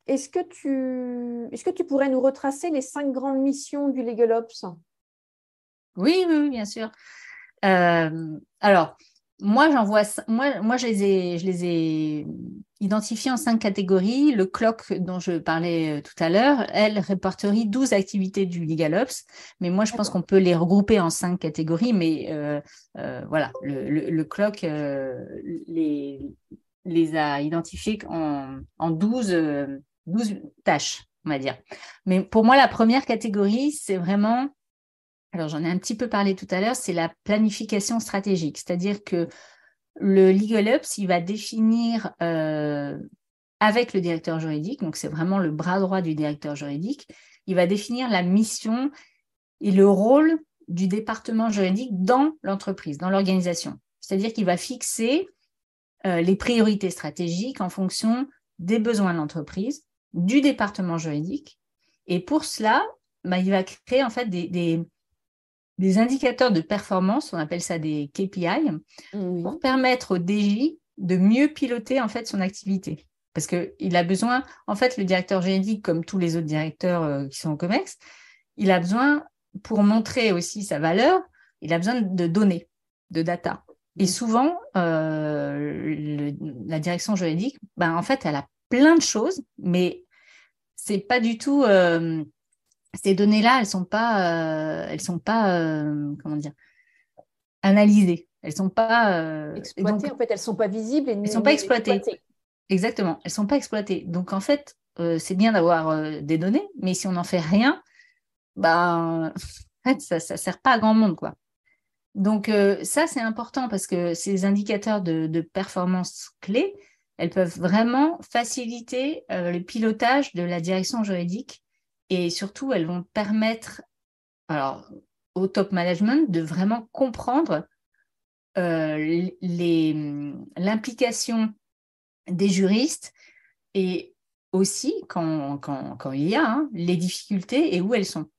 est-ce que tu pourrais nous retracer les 5 grandes missions du LegalOps? Oui, oui, oui, bien sûr. Alors, moi, je les ai identifiés en 5 catégories. Le CLOC dont je parlais tout à l'heure, elle répertorie 12 activités du LegalOps, mais moi, je pense D'accord. qu'on peut les regrouper en 5 catégories, mais voilà, le CLOC les a identifiées en 12 tâches, on va dire. Mais pour moi, la première catégorie, c'est vraiment alors, j'en ai un petit peu parlé tout à l'heure, c'est la planification stratégique. C'est-à-dire que le Legal Ops, il va définir avec le directeur juridique, donc c'est vraiment le bras droit du directeur juridique, il va définir la mission et le rôle du département juridique dans l'entreprise, dans l'organisation. C'est-à-dire qu'il va fixer les priorités stratégiques en fonction des besoins de l'entreprise, du département juridique. Et pour cela, il va créer en fait des indicateurs de performance, on appelle ça des KPI, pour Oui. permettre au DJ de mieux piloter en fait son activité. Parce qu'il a besoin, en fait, le directeur juridique, comme tous les autres directeurs qui sont au COMEX, il a besoin, pour montrer aussi sa valeur, il a besoin de données, de data. Et souvent, la direction juridique, en fait, elle a plein de choses, mais c'est pas du tout ces données-là, elles sont pas, comment dire, analysées. Elles sont pas, Exploitées, en fait, elles ne sont pas visibles et elles sont pas ni exploitées. exploitées. Exactement, elles sont pas exploitées. Donc en fait, c'est bien d'avoir des données, mais si on n'en fait rien, en fait, ça sert pas à grand monde, quoi. Donc ça, c'est important parce que ces indicateurs de performance clés, elles peuvent vraiment faciliter le pilotage de la direction juridique et surtout, elles vont permettre alors, au top management de vraiment comprendre l'implication des juristes et aussi, quand il y a les difficultés et où elles sont.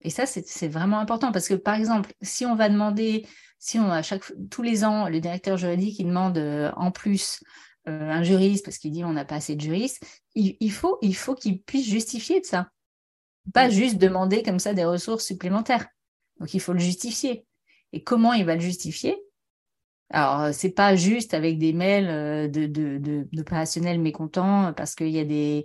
Et ça, c'est vraiment important parce que, par exemple, si on va demander, si on tous les ans, le directeur juridique, il demande en plus un juriste parce qu'il dit on n'a pas assez de juristes, il faut qu'il puisse justifier de ça. Pas Oui. juste demander comme ça des ressources supplémentaires. Donc, il faut le justifier. Et comment il va le justifier? Alors, c'est pas juste avec des mails d'opérationnels mécontents parce qu'il y a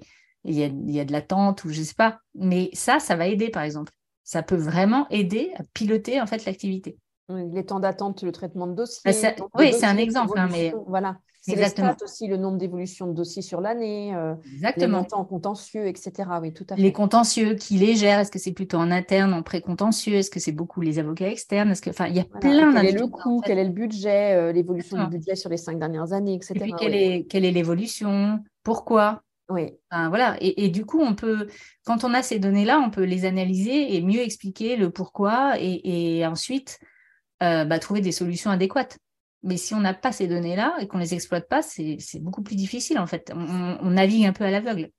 il y a de l'attente ou je sais pas. Mais ça va aider, par exemple. Ça peut vraiment aider à piloter, en fait, l'activité. Oui, les temps d'attente, le traitement de Bah, dossiers, le nombre de oui, c'est un dossiers, exemple, hein, mais l'évolution, voilà. C'est les stats exactement. aussi, le nombre d'évolutions de dossiers sur l'année, les Exactement. montants contentieux, etc. Oui, tout à Les fait. contentieux, qui les gèrent? Est-ce que c'est plutôt en interne, en pré-contentieux? Est-ce que c'est beaucoup les avocats externes? Enfin, il y a Voilà. Et plein quel est le d'indicateurs, en coût, fait. quel est le budget, l'évolution du Exactement. budget sur les 5 dernières années, Et puis, etc. Oui, quelle est l'évolution? Pourquoi? oui, Enfin, voilà. Et du coup, quand on a ces données-là, on peut les analyser et mieux expliquer le pourquoi et ensuite trouver des solutions adéquates. Mais si on n'a pas ces données-là et qu'on ne les exploite pas, c'est beaucoup plus difficile, en fait. On navigue un peu à l'aveugle.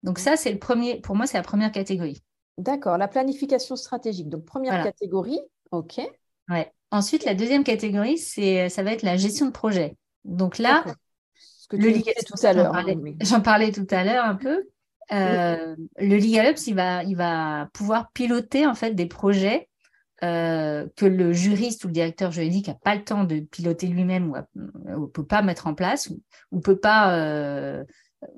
Donc ça, c'est le premier, pour moi, c'est la première catégorie. d'accord. La planification stratégique. Donc, première Voilà. catégorie, OK, Ouais. Ensuite, la deuxième catégorie, ça va être la gestion de projet. Donc là, d'accord. Ce que tu nous disais C'est tout pour ça à que l'heure, hein, oui. j'en parlais tout à l'heure un peu. Mm, Le Legal Ops, il va pouvoir piloter en fait des projets que le juriste ou le directeur juridique n'a pas le temps de piloter lui-même ou peut pas mettre en place ou peut pas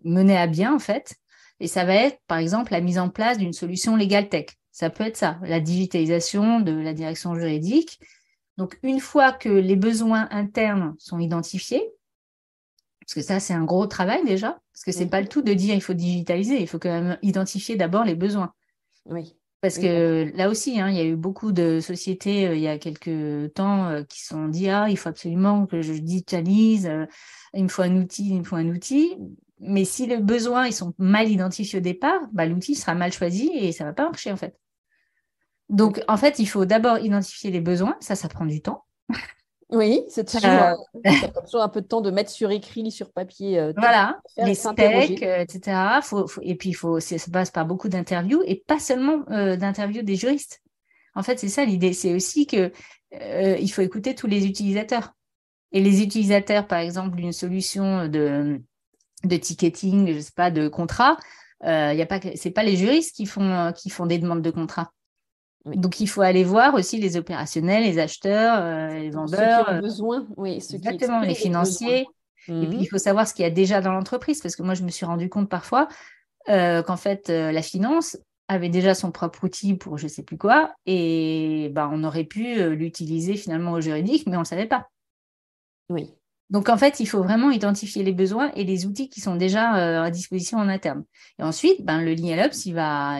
mener à bien en fait. Et ça va être par exemple la mise en place d'une solution Legal Tech. Ça peut être ça, la digitalisation de la direction juridique. Donc une fois que les besoins internes sont identifiés, parce que ça, c'est un gros travail déjà, parce que c'est pas le mhm, tout de dire il faut digitaliser, il faut quand même identifier d'abord les besoins. oui, Parce oui, d'accord. que là aussi, hein, il y a eu beaucoup de sociétés il y a quelques temps qui se sont dit ah, il faut absolument que je digitalise, il me faut un outil, il me faut un outil. Mais si les besoins ils sont mal identifiés au départ, bah, l'outil sera mal choisi et ça va pas marcher en fait. Donc en fait, il faut d'abord identifier les besoins, ça prend du temps. Oui, c'est toujours, Euh, ça prend toujours un peu de temps de mettre sur écrit, sur papier, tout ce qu'il Voilà, faut faire les et specs, s'interroger. etc. Et puis, ça passe par beaucoup d'interviews et pas seulement d'interviews des juristes. En fait, c'est ça l'idée. C'est aussi que il faut écouter tous les utilisateurs. Et les utilisateurs, par exemple, d'une solution de ticketing, je sais pas, de contrat, y a pas, c'est pas les juristes qui font des demandes de contrat. Oui. Donc, il faut aller voir aussi les opérationnels, les acheteurs, les Exactement. Ceux qui vendeurs, ont besoin, oui, ceux qui exactement, les expriment des besoins. financiers. Et puis, Mhm. il faut savoir ce qu'il y a déjà dans l'entreprise, parce que moi, je me suis rendu compte parfois qu'en fait, la finance avait déjà son propre outil pour je ne sais plus quoi, et ben, on aurait pu l'utiliser finalement au juridique, mais on ne le savait pas. Oui, Donc, en fait, il faut vraiment identifier les besoins et les outils qui sont déjà à disposition en interne. Et ensuite, ben, le Legal Ops, il va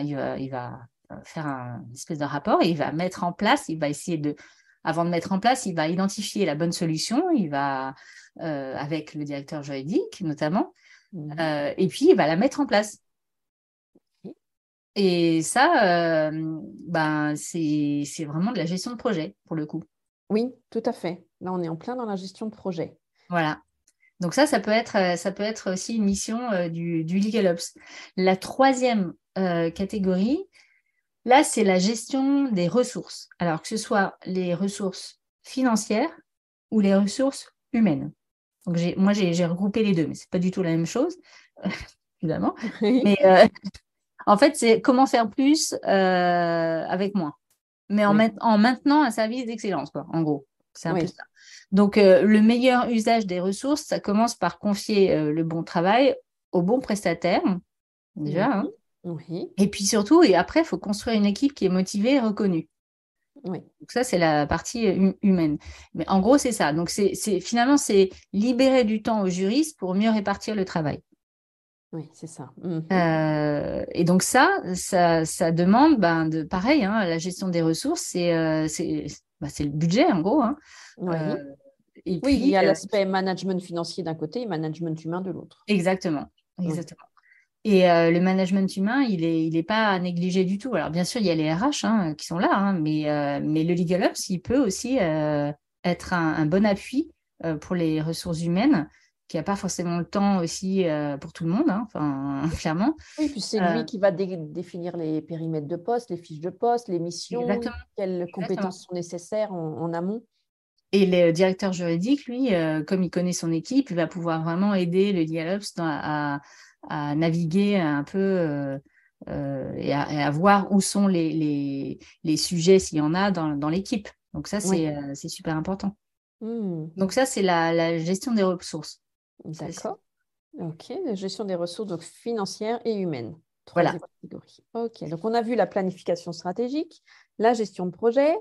faire une espèce de rapport et il va mettre en place, il va essayer de, avant de mettre en place, il va identifier la bonne solution, il va, avec le directeur juridique notamment, mhm. et puis il va la mettre en place. Et ça, ben, c'est vraiment de la gestion de projet, pour le coup. Oui, tout à fait. Là, on est en plein dans la gestion de projet. Voilà. Donc ça peut être aussi une mission du Legal Ops. La troisième catégorie, là, c'est la gestion des ressources. Alors que ce soit les ressources financières ou les ressources humaines. Donc j'ai regroupé les deux, mais c'est pas du tout la même chose, évidemment. Oui, Mais en fait, c'est comment faire plus avec moins. Mais oui, en maintenant un service d'excellence, quoi, en gros. C'est un peu oui. ça. Donc, le meilleur usage des ressources, ça commence par confier le bon travail au bon prestataire, déjà, hein. Mhm. Oui, Et puis surtout, et après, il faut construire une équipe qui est motivée et reconnue. oui, Donc ça, c'est la partie humaine. Mais en gros, c'est ça. Donc, finalement, c'est libérer du temps aux juristes pour mieux répartir le travail. oui, c'est ça. Mhm. Et donc ça demande, ben, pareil, hein, la gestion des ressources, c'est le budget en gros, hein. Euh, Oui. et Oui, il puis, y a l'aspect management financier d'un côté et management humain de l'autre. exactement, Oui, exactement. Et le management humain, il est pas à négliger du tout. Alors bien sûr, il y a les RH hein, qui sont là, hein, mais le Legal Ops, il peut aussi être un bon appui pour les ressources humaines, qui n'a pas forcément le temps aussi pour tout le monde, hein, enfin, clairement. oui, puis c'est Euh, lui qui va définir les périmètres de poste, les fiches de poste, les missions, exactement, quelles exactement. compétences sont nécessaires en amont. Et le directeur juridique, lui, comme il connaît son équipe, il va pouvoir vraiment aider le Dialops à naviguer un peu et à voir où sont les sujets, s'il y en a, dans l'équipe. Donc ça, Oui, c'est super important. Hmm. Donc ça, c'est la gestion des ressources. D'accord. Ok, la gestion des ressources donc financières et humaines. Voilà. Troisième catégorie. Ok, donc on a vu la planification stratégique, la gestion de projet,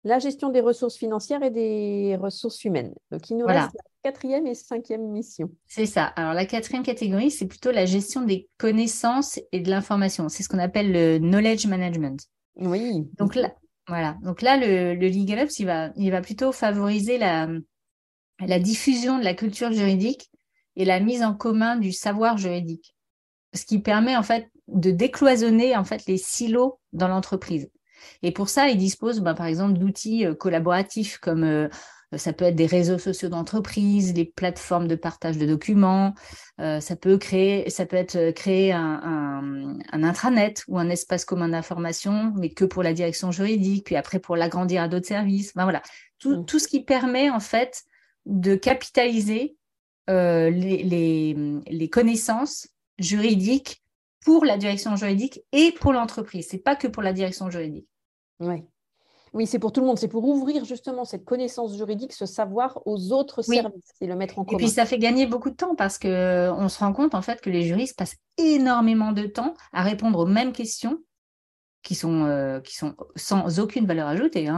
la gestion des ressources financières et des ressources humaines. Donc il nous reste Voilà, la quatrième et cinquième mission. c'est ça. Alors la quatrième catégorie, c'est plutôt la gestion des connaissances et de l'information. C'est ce qu'on appelle le knowledge management. Oui. Donc là, voilà. Donc là, le Legal Ops, il va plutôt favoriser la diffusion de la culture juridique et la mise en commun du savoir juridique, ce qui permet en fait de décloisonner en fait les silos dans l'entreprise. Et pour ça, il dispose par exemple d'outils collaboratifs comme ça peut être des réseaux sociaux d'entreprise, les plateformes de partage de documents, ça peut être créer un intranet ou un espace commun d'information, mais que pour la direction juridique, puis après pour l'agrandir à d'autres services. Voilà, tout ce qui permet en fait de capitaliser les connaissances juridiques pour la direction juridique et pour l'entreprise. C'est pas que pour la direction juridique. Oui. Oui, c'est pour tout le monde. C'est pour ouvrir justement cette connaissance juridique, ce savoir aux autres Oui. services et le mettre en Et puis commun. ça fait gagner beaucoup de temps parce que on se rend compte en fait que les juristes passent énormément de temps à répondre aux mêmes questions qui sont sans aucune valeur ajoutée.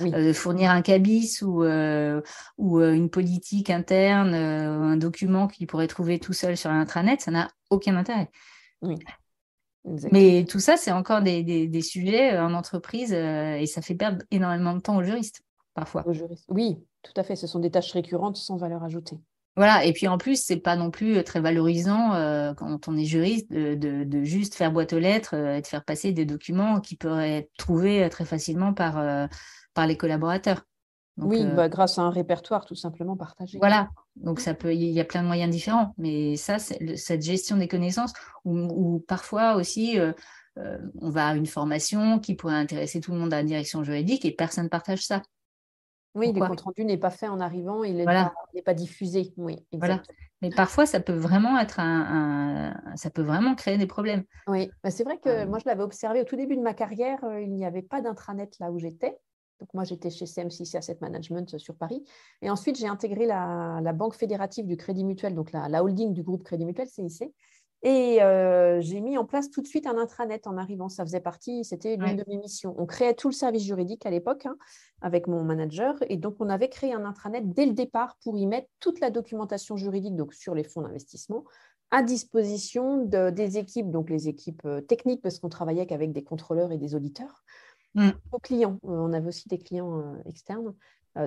Oui. Fournir un cabis ou une politique interne, un document qu'il pourrait trouver tout seul sur l'intranet, ça n'a aucun intérêt. Oui. Exactement. Mais tout ça, c'est encore des sujets en entreprise et ça fait perdre énormément de temps aux juristes, parfois. Aux juristes. Oui, tout à fait. Ce sont des tâches récurrentes sans valeur ajoutée. Voilà, et puis en plus, c'est pas non plus très valorisant quand on est juriste de juste faire boîte aux lettres et de faire passer des documents qui pourraient être trouvés très facilement par les collaborateurs. Donc Oui, bah, grâce à un répertoire tout simplement partagé. voilà, donc il y a plein de moyens différents, mais ça, cette gestion des connaissances, ou parfois aussi, on va à une formation qui pourrait intéresser tout le monde à la direction juridique et personne ne partage ça. Oui, le Pourquoi? compte rendu n'est pas fait en arrivant, Voilà. il n'est pas diffusé. Oui, Voilà. exact. Mais parfois, ça peut vraiment être ça peut vraiment créer des problèmes. Oui, bah, c'est vrai Euh, que moi, je l'avais observé au tout début de ma carrière, il n'y avait pas d'intranet là où j'étais. Donc, moi, j'étais chez CM6 Asset Management sur Paris. Et ensuite, j'ai intégré la Banque fédérative du Crédit Mutuel, donc la holding du groupe Crédit Mutuel, CIC. Et j'ai mis en place tout de suite un intranet en arrivant. Ça faisait partie, c'était l'une ouais. de mes missions. On créait tout le service juridique à l'époque avec mon manager. Et donc, on avait créé un intranet dès le départ pour y mettre toute la documentation juridique donc sur les fonds d'investissement à disposition des équipes, donc les équipes techniques, parce qu'on travaillait qu'avec des contrôleurs et des auditeurs, Mm. aux clients. On avait aussi des clients externes,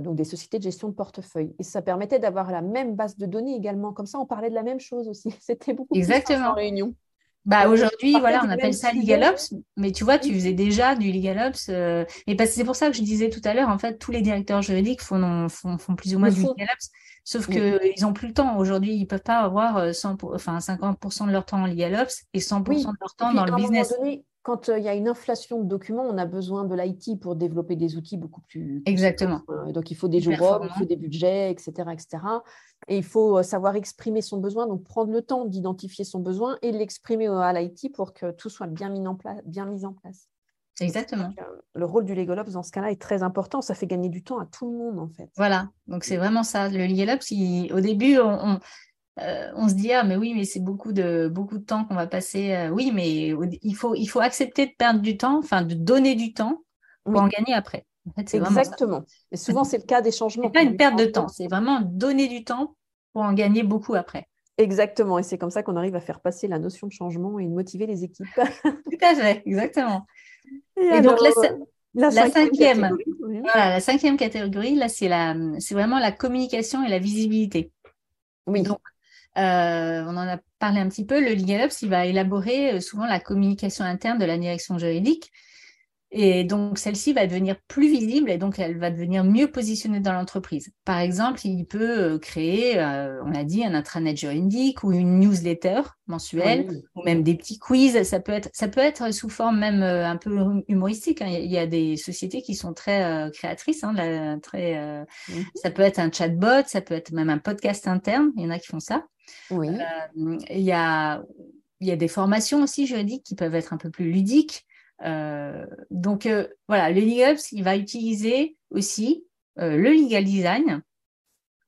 donc des sociétés de gestion de portefeuille. Et ça permettait d'avoir la même base de données également. Comme ça, on parlait de la même chose aussi. C'était beaucoup plus simple en Exactement. réunion. Bah, Et on aujourd'hui, partait voilà, du on appelle même ça sujet. LegalOps, mais tu vois, tu Oui, faisais déjà du LegalOps. Mais c'est pour ça que je disais tout à l'heure, en fait, tous les directeurs juridiques font plus ou le moins du fond. LegalOps, sauf Oui. qu'ils n'ont plus le temps. Aujourd'hui, ils ne peuvent pas avoir 50% de leur temps en LegalOps et 100% Oui. de leur Et temps puis, dans le à un moment business. donné, quand il y a une inflation de documents, on a besoin de l'IT pour développer des outils beaucoup plus conséquents. Exactement. Donc, il faut des Plus jours hommes, il faut performant. des budgets, etc., etc. Et il faut savoir exprimer son besoin, donc prendre le temps d'identifier son besoin et l'exprimer à l'IT pour que tout soit bien mis en place. Bien mis en place. Donc, c'est vrai Exactement. que le rôle du LegalOps dans ce cas-là est très important. Ça fait gagner du temps à tout le monde, en fait. Voilà. Donc, c'est vraiment ça. Le LegalOps, au début, on se dit, ah, mais oui, mais c'est beaucoup de temps qu'on va passer. Oui, mais il faut accepter de perdre du temps, enfin, de donner du temps pour en Oui, gagner après. En fait, c'est vraiment ça. exactement. Et souvent, c'est le cas des C'est changements. pas une Du perte de temps, changement. c'est vraiment donner du temps pour en gagner beaucoup après. Exactement. Et c'est comme ça qu'on arrive à faire passer la notion de changement et de motiver les équipes. Tout à fait, exactement. Et Et donc, alors, la la cinquième cinquième, catégorie. Oui. voilà, la cinquième catégorie, là, c'est vraiment la communication et la visibilité. Oui. Donc, on en a parlé un petit peu. Le LegalOps, il va élaborer souvent la communication interne de la direction juridique. Et donc, celle-ci va devenir plus visible et donc elle va devenir mieux positionnée dans l'entreprise. Par exemple, il peut créer, on l'a dit, un intranet juridique ou une newsletter mensuelle Oui. ou même des petits quiz. Ça peut être sous forme même un peu humoristique, hein. Il y a des sociétés qui sont très créatrices, hein, Mhm. ça peut être un chatbot, ça peut être même un podcast interne. Il y en a qui font ça. Oui. Il y a, il y a des formations aussi juridiques qui peuvent être un peu plus ludiques. Donc voilà, le LegalOps, il va utiliser aussi le legal design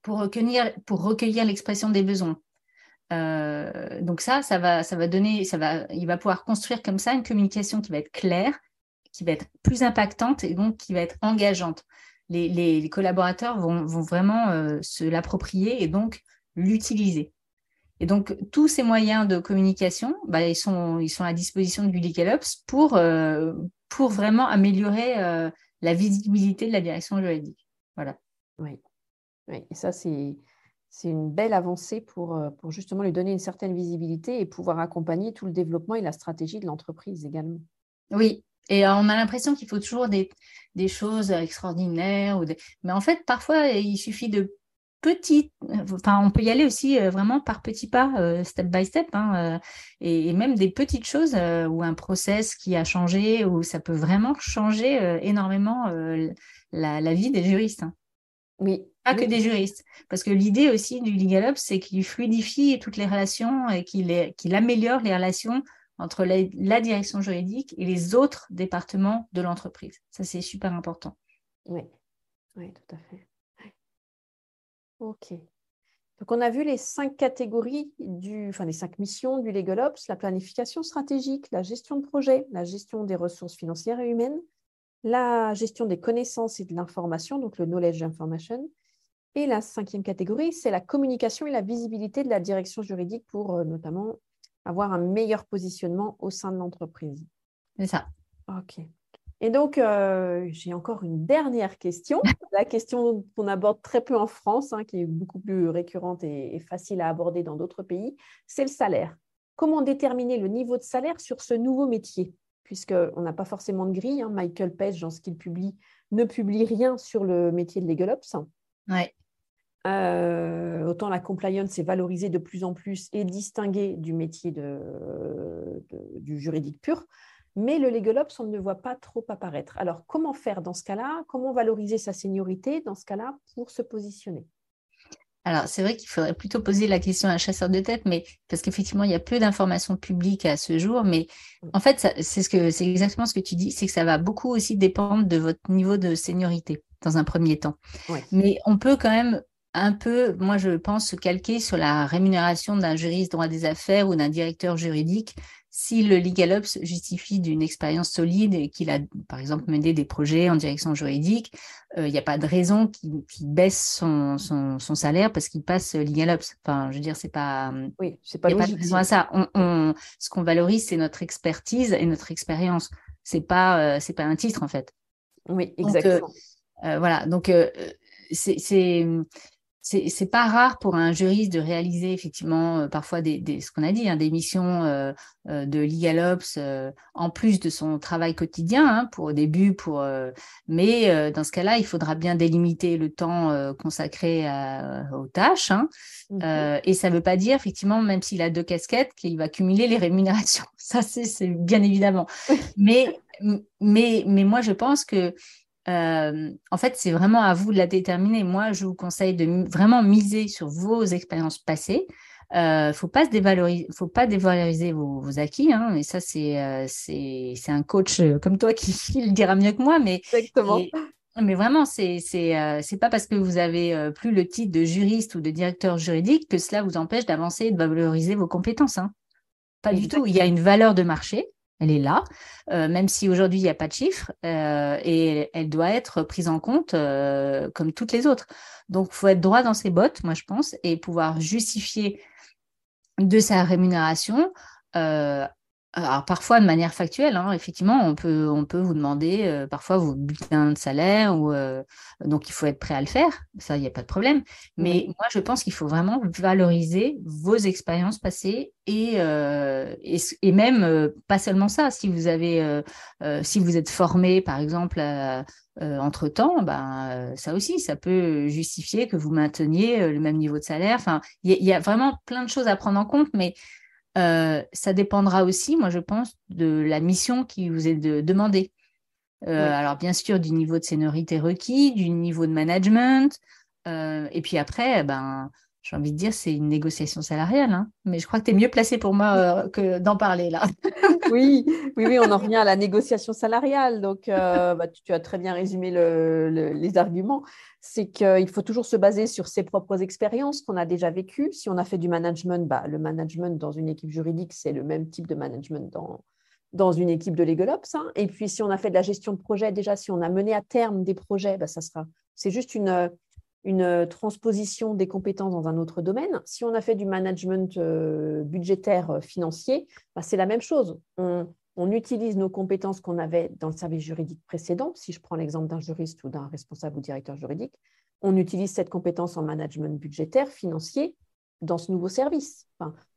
pour recueillir l'expression des besoins. Donc il va pouvoir construire comme ça une communication qui va être claire, qui va être plus impactante et donc qui va être engageante. Les collaborateurs vont vraiment se l'approprier et donc l'utiliser. Et donc, tous ces moyens de communication, ils sont à disposition du LegalOps pour vraiment améliorer la visibilité de la direction juridique. Voilà. Oui, oui. Et ça, c'est une belle avancée pour justement lui donner une certaine visibilité et pouvoir accompagner tout le développement et la stratégie de l'entreprise également. Oui, et on a l'impression qu'il faut toujours des choses extraordinaires. Mais en fait, parfois, il suffit de on peut y aller aussi vraiment par petits pas, step by step, hein, et même des petites choses ou un process qui a changé, où ça peut vraiment changer énormément la vie des juristes. Hein. Oui. Pas que des juristes. Parce que l'idée aussi du LegalOps, c'est qu'il fluidifie toutes les relations et qu'il améliore les relations entre la direction juridique et les autres départements de l'entreprise. Ça, c'est super important. Oui, oui, tout à fait. OK. Donc, on a vu les 5 catégories, les 5 missions du LegalOps: la planification stratégique, la gestion de projet, la gestion des ressources financières et humaines, la gestion des connaissances et de l'information, donc le knowledge information. Et la 5e catégorie, c'est la communication et la visibilité de la direction juridique pour notamment avoir un meilleur positionnement au sein de l'entreprise. C'est ça. OK. Et donc, j'ai encore une dernière question, la question qu'on aborde très peu en France, hein, qui est beaucoup plus récurrente et facile à aborder dans d'autres pays, c'est le salaire. Comment déterminer le niveau de salaire sur ce nouveau métier? Puisqu'on n'a pas forcément de grille, hein. Michael Page, dans ce qu'il publie, ne publie rien sur le métier de LegalOps. Ouais. Autant la compliance est valorisée de plus en plus et distinguée du métier du juridique pur. Mais le LegalOps, on ne le voit pas trop apparaître. Alors, comment faire dans ce cas-là? Comment valoriser sa seniorité dans ce cas-là pour se positionner? Alors, c'est vrai qu'il faudrait plutôt poser la question à un chasseur de tête, mais parce qu'effectivement, il y a peu d'informations publiques à ce jour. Mais en fait, c'est exactement ce que tu dis, c'est que ça va beaucoup aussi dépendre de votre niveau de seniorité dans un premier temps. Ouais. Mais on peut quand même un peu, moi je pense, se calquer sur la rémunération d'un juriste droit des affaires ou d'un directeur juridique si le LegalOps justifie d'une expérience solide et qu'il a, par exemple, mené des projets en direction juridique. Il n'y a pas de raison qu'il baisse son salaire parce qu'il passe LegalOps. Enfin, je veux dire, c'est pas... Oui, c'est pas logique. Il n'y a pas de raison à ça. Ce qu'on valorise, c'est notre expertise et notre expérience. C'est pas un titre, en fait. Oui, exactement. Donc, voilà. Donc, c'est pas rare pour un juriste de réaliser effectivement parfois ce qu'on a dit, hein, des missions de LegalOps en plus de son travail quotidien, hein, au début. Mais dans ce cas-là, il faudra bien délimiter le temps consacré aux tâches. Hein, et ça ne veut pas dire effectivement, même s'il a 2 casquettes, qu'il va cumuler les rémunérations. Ça, c'est bien évidemment. mais moi, je pense que en fait, c'est vraiment à vous de la déterminer. Moi, je vous conseille de vraiment miser sur vos expériences passées. Faut pas dévaloriser vos acquis. Hein, et ça, c'est un coach comme toi qui le dira mieux que moi. Exactement. Mais vraiment, c'est pas parce que vous avez plus le titre de juriste ou de directeur juridique que cela vous empêche d'avancer et de valoriser vos compétences. Hein. Pas Exactement. du tout. Il y a une valeur de marché. Elle est là, même si aujourd'hui, il n'y a pas de chiffre, et elle doit être prise en compte comme toutes les autres. Donc, il faut être droit dans ses bottes, moi, je pense, et pouvoir justifier de sa rémunération. Alors, parfois, de manière factuelle, hein, effectivement, on peut vous demander parfois vos bulletins de salaire, donc il faut être prêt à le faire, ça, il n'y a pas de problème. Mais moi, je pense qu'il faut vraiment valoriser vos expériences passées et même, pas seulement ça, si vous êtes formé, par exemple, entre-temps, ça aussi, ça peut justifier que vous mainteniez le même niveau de salaire. Enfin, il y a vraiment plein de choses à prendre en compte, mais ça dépendra aussi, moi je pense, de la mission qui vous est demandée. Alors bien sûr, du niveau de seniorité requis, du niveau de management, et puis après, j'ai envie de dire, c'est une négociation salariale, hein. Mais je crois que tu es mieux placé pour moi que d'en parler là. Oui, oui, oui, on en revient à la négociation salariale. Donc, tu as très bien résumé les arguments. C'est qu'il faut toujours se baser sur ses propres expériences qu'on a déjà vécues. Si on a fait du management, le management dans une équipe juridique, c'est le même type de management dans une équipe de Legal Ops, hein. Et puis, si on a fait de la gestion de projet, déjà, si on a mené à terme des projets, c'est juste une transposition des compétences dans un autre domaine. Si on a fait du management budgétaire financier, c'est la même chose. On utilise nos compétences qu'on avait dans le service juridique précédent. Si je prends l'exemple d'un juriste ou d'un responsable ou directeur juridique, on utilise cette compétence en management budgétaire financier dans ce nouveau service,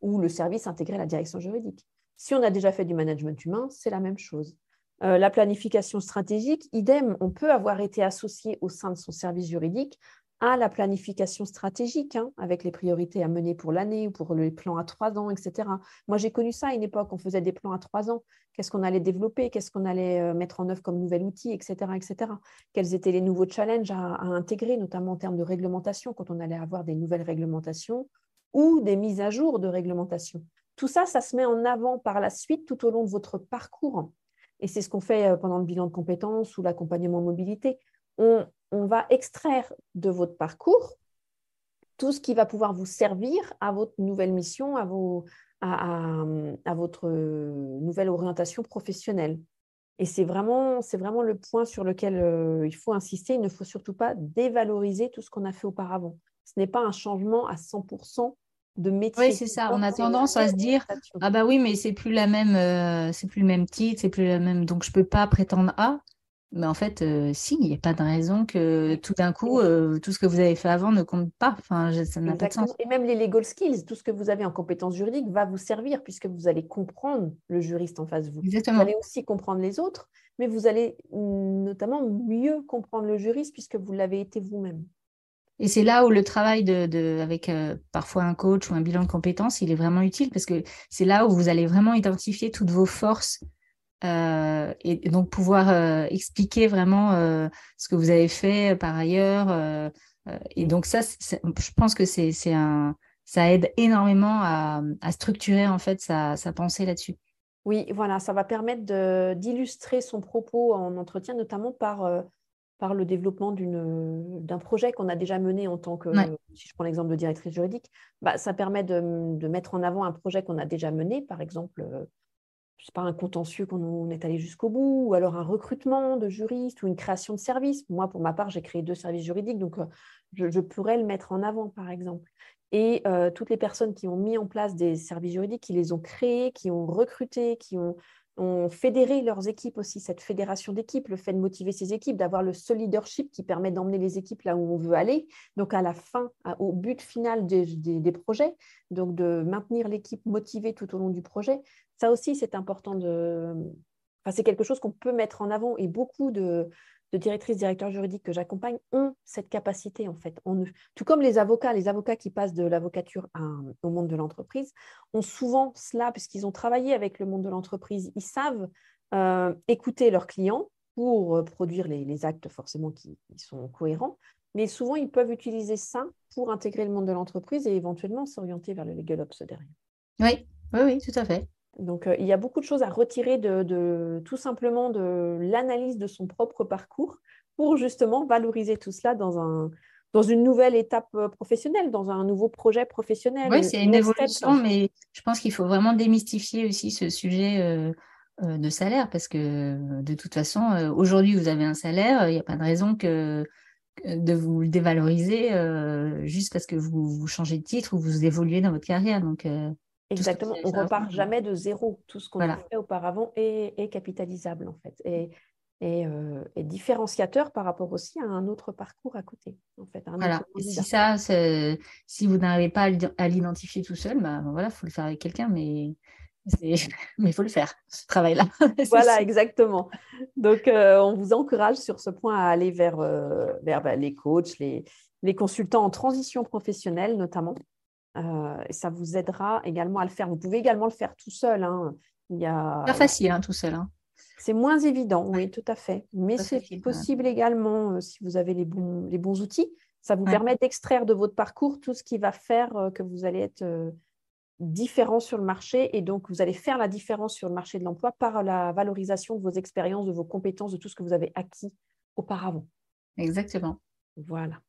ou le service intégré à la direction juridique. Si on a déjà fait du management humain, c'est la même chose. La planification stratégique, idem, on peut avoir été associé au sein de son service juridique à la planification stratégique, hein, avec les priorités à mener pour l'année ou pour les plans à 3 ans, etc. Moi, j'ai connu ça à une époque, on faisait des plans à 3 ans. Qu'est-ce qu'on allait développer, qu'est-ce qu'on allait mettre en œuvre comme nouvel outil, etc., etc. Quels étaient les nouveaux challenges à intégrer, notamment en termes de réglementation, quand on allait avoir des nouvelles réglementations ou des mises à jour de réglementation. Tout ça, ça se met en avant par la suite tout au long de votre parcours. Et c'est ce qu'on fait pendant le bilan de compétences ou l'accompagnement mobilité. On va extraire de votre parcours tout ce qui va pouvoir vous servir à votre nouvelle mission, à votre nouvelle orientation professionnelle. Et c'est vraiment le point sur lequel il faut insister. Il ne faut surtout pas dévaloriser tout ce qu'on a fait auparavant. Ce n'est pas un changement à 100% de métier. Oui, c'est ça. On a tendance à se dire, ah bah oui, mais c'est plus c'est plus le même titre, c'est plus la même, donc je peux pas prétendre à. Mais en fait, si, il n'y a pas de raison que tout d'un coup, tout ce que vous avez fait avant ne compte pas. Enfin, ça n'a pas de sens. Exactement. Et même les legal skills, tout ce que vous avez en compétences juridiques va vous servir puisque vous allez comprendre le juriste en face de vous. Vous Exactement. allez aussi comprendre les autres, mais vous allez notamment mieux comprendre le juriste puisque vous l'avez été vous-même. Et c'est là où le travail avec parfois un coach ou un bilan de compétences, il est vraiment utile parce que c'est là où vous allez vraiment identifier toutes vos forces et donc pouvoir expliquer vraiment ce que vous avez fait par ailleurs. Et donc ça, je pense que ça aide énormément à structurer en fait sa pensée là-dessus. Oui, voilà, ça va permettre d'illustrer son propos en entretien, notamment par le développement d'un projet qu'on a déjà mené en tant que, Ouais. si je prends l'exemple de directrice juridique, ça permet de mettre en avant un projet qu'on a déjà mené, par exemple, je sais pas, un contentieux qu'on est allé jusqu'au bout, ou alors un recrutement de juristes ou une création de services. Moi, pour ma part, j'ai créé 2 services juridiques, donc je pourrais le mettre en avant, par exemple. Et toutes les personnes qui ont mis en place des services juridiques, qui les ont créés, qui ont recruté, qui ont fédéré leurs équipes aussi, cette fédération d'équipes, le fait de motiver ces équipes, d'avoir ce leadership qui permet d'emmener les équipes là où on veut aller, donc à la fin, au but final des projets, donc de maintenir l'équipe motivée tout au long du projet. Ça aussi, c'est important c'est quelque chose qu'on peut mettre en avant et beaucoup de directrices, directeurs juridiques que j'accompagne ont cette capacité en fait en eux. Tout comme les avocats qui passent de l'avocature au monde de l'entreprise ont souvent cela puisqu'ils ont travaillé avec le monde de l'entreprise. Ils savent écouter leurs clients pour produire les actes forcément qui sont cohérents, mais souvent ils peuvent utiliser ça pour intégrer le monde de l'entreprise et éventuellement s'orienter vers le legal ops derrière. Oui, oui, oui, tout à fait. Donc, il y a beaucoup de choses à retirer tout simplement de l'analyse de son propre parcours pour justement valoriser tout cela dans une nouvelle étape professionnelle, dans un nouveau projet professionnel. Oui, c'est une Next step. évolution, mais je pense qu'il faut vraiment démystifier aussi ce sujet de salaire parce que de toute façon, aujourd'hui, vous avez un salaire, il n'y a pas de raison de vous le dévaloriser juste parce que vous changez de titre ou vous évoluez dans votre carrière. Donc, tout ce que vous Exactement, avez on fait repart avant, jamais de zéro. Tout ce qu'on a voilà. fait auparavant est capitalisable en fait et différenciateur par rapport aussi à un autre parcours à côté, en fait, à un autre Voilà. Et candidat. si vous n'arrivez pas à l'identifier tout seul, bah, voilà, faut le faire avec quelqu'un, mais il faut le faire, ce travail-là. C'est Voilà, sûr. exactement. Donc, on vous encourage sur ce point à aller vers les coachs, les consultants en transition professionnelle notamment. Ça vous aidera également à le faire. Vous pouvez également le faire tout seul, hein. Pas facile, hein, tout seul, hein. C'est moins évident, oui, tout à fait. Mais Pas c'est facile quand même. possible également si vous avez les bons outils. Ça vous Ouais. permet d'extraire de votre parcours tout ce qui va faire que vous allez être différent sur le marché et donc vous allez faire la différence sur le marché de l'emploi par la valorisation de vos expériences, de vos compétences, de tout ce que vous avez acquis auparavant. Exactement. Voilà.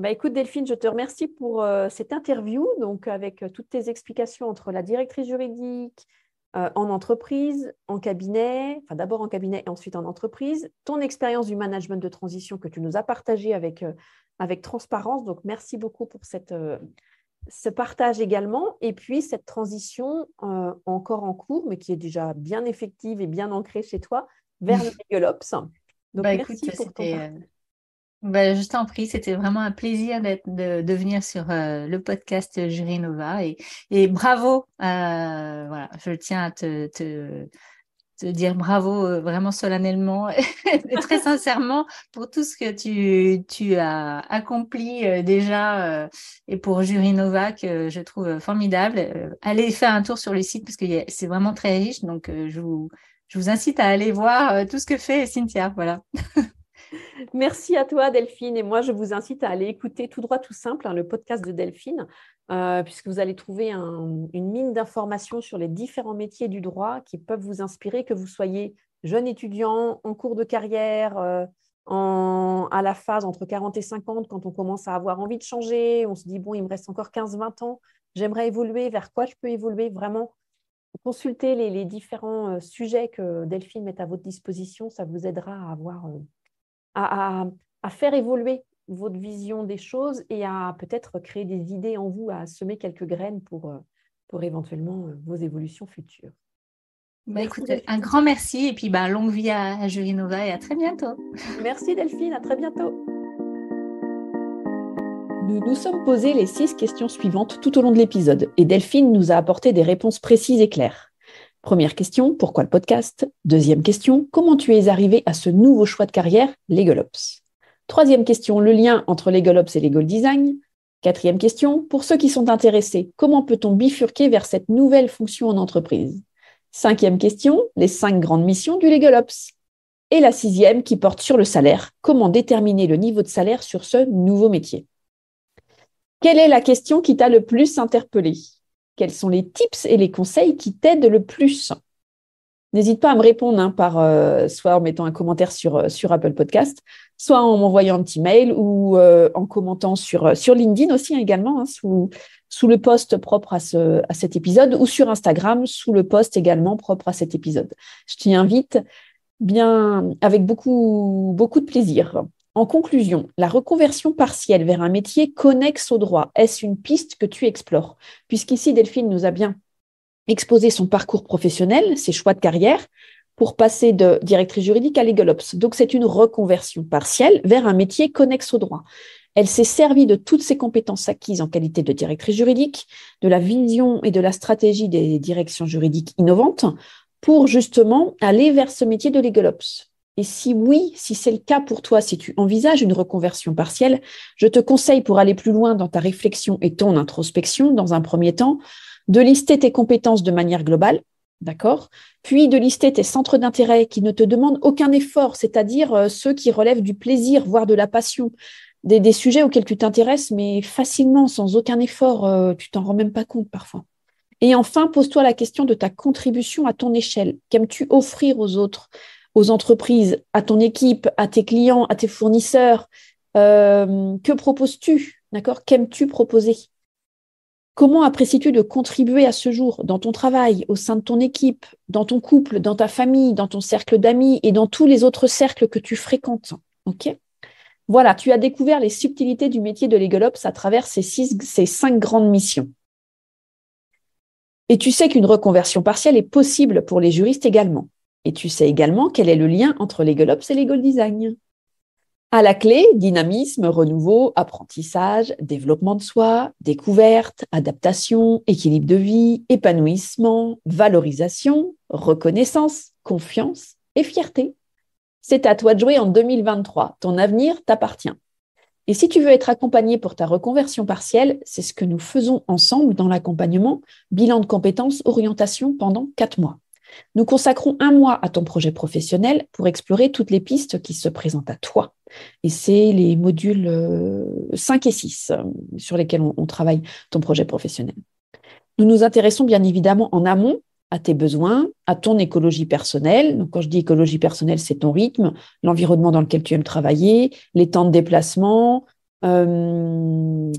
Écoute Delphine, je te remercie pour cette interview, donc avec toutes tes explications entre la directrice juridique, en entreprise, en cabinet, enfin d'abord en cabinet et ensuite en entreprise, ton expérience du management de transition que tu nous as partagé avec transparence. Donc merci beaucoup pour ce partage également, et puis cette transition encore en cours, mais qui est déjà bien effective et bien ancrée chez toi, vers le Legal Ops. Donc Écoute, merci pour ton partage. je t'en prie, c'était vraiment un plaisir de venir sur le podcast Jury Nova et bravo, voilà, je tiens à te dire bravo vraiment solennellement et très sincèrement pour tout ce que tu as accompli déjà et pour Jury Nova que je trouve formidable. Allez faire un tour sur le site parce que c'est vraiment très riche, donc je vous incite à aller voir tout ce que fait Cynthia. Voilà. Merci à toi, Delphine. Et moi, je vous incite à aller écouter Tout droit, tout simple, le podcast de Delphine, puisque vous allez trouver une mine d'informations sur les différents métiers du droit qui peuvent vous inspirer, que vous soyez jeune étudiant, en cours de carrière, à la phase entre 40 et 50, quand on commence à avoir envie de changer. On se dit, bon, il me reste encore 15-20 ans, j'aimerais évoluer, vers quoi je peux évoluer vraiment. Consultez les différents sujets que Delphine met à votre disposition, ça vous aidera à avoir à faire évoluer votre vision des choses et à peut-être créer des idées en vous, à semer quelques graines pour éventuellement vos évolutions futures. Merci Écoute, Delphine. un grand merci et puis longue vie à Jury Nova et à très bientôt. Merci Delphine, à très bientôt. Nous nous sommes posé les 6 questions suivantes tout au long de l'épisode et Delphine nous a apporté des réponses précises et claires. Première question, pourquoi le podcast? Deuxième question, comment tu es arrivé à ce nouveau choix de carrière, Legal Ops? Troisième question, le lien entre Legal Ops et Legal Design. Quatrième question, pour ceux qui sont intéressés, comment peut-on bifurquer vers cette nouvelle fonction en entreprise? Cinquième question, les 5 grandes missions du Legal Ops. Et la 6e qui porte sur le salaire, comment déterminer le niveau de salaire sur ce nouveau métier? Quelle est la question qui t'a le plus interpellé? Quels sont les tips et les conseils qui t'aident le plus? N'hésite pas à me répondre soit en mettant un commentaire sur Apple Podcast, soit en m'envoyant un petit mail ou en commentant sur LinkedIn aussi également, sous le post propre à cet épisode, ou sur Instagram sous le post également propre à cet épisode. Je t'y invite bien avec beaucoup, beaucoup de plaisir. En conclusion, la reconversion partielle vers un métier connexe au droit, est-ce une piste que tu explores? Puisqu'ici, Delphine nous a bien exposé son parcours professionnel, ses choix de carrière, pour passer de directrice juridique à Legal Ops. Donc, c'est une reconversion partielle vers un métier connexe au droit. Elle s'est servie de toutes ses compétences acquises en qualité de directrice juridique, de la vision et de la stratégie des directions juridiques innovantes, pour justement aller vers ce métier de Legal Ops. Et si oui, si c'est le cas pour toi, si tu envisages une reconversion partielle, je te conseille pour aller plus loin dans ta réflexion et ton introspection, dans un premier temps, de lister tes compétences de manière globale, d'accord? Puis de lister tes centres d'intérêt qui ne te demandent aucun effort, c'est-à-dire ceux qui relèvent du plaisir, voire de la passion, des sujets auxquels tu t'intéresses, mais facilement, sans aucun effort, tu t'en rends même pas compte parfois. Et enfin, pose-toi la question de ta contribution à ton échelle. Qu'aimes-tu offrir aux autres, aux entreprises, à ton équipe, à tes clients, à tes fournisseurs? Que proposes-tu? D'accord? Qu'aimes-tu proposer? Comment apprécies-tu de contribuer à ce jour dans ton travail, au sein de ton équipe, dans ton couple, dans ta famille, dans ton cercle d'amis et dans tous les autres cercles que tu fréquentes? Ok? Voilà, tu as découvert les subtilités du métier de Legal Ops à travers ces 5 grandes missions. Et tu sais qu'une reconversion partielle est possible pour les juristes également. Et tu sais également quel est le lien entre Legal Ops et Legal Design. À la clé, dynamisme, renouveau, apprentissage, développement de soi, découverte, adaptation, équilibre de vie, épanouissement, valorisation, reconnaissance, confiance et fierté. C'est à toi de jouer en 2023. Ton avenir t'appartient. Et si tu veux être accompagné pour ta reconversion partielle, c'est ce que nous faisons ensemble dans l'accompagnement bilan de compétences, orientation pendant 4 mois. Nous consacrons 1 mois à ton projet professionnel pour explorer toutes les pistes qui se présentent à toi. Et c'est les modules 5 et 6 sur lesquels on travaille ton projet professionnel. Nous nous intéressons bien évidemment en amont à tes besoins, à ton écologie personnelle. Donc, quand je dis écologie personnelle, c'est ton rythme, l'environnement dans lequel tu aimes travailler, les temps de déplacement, les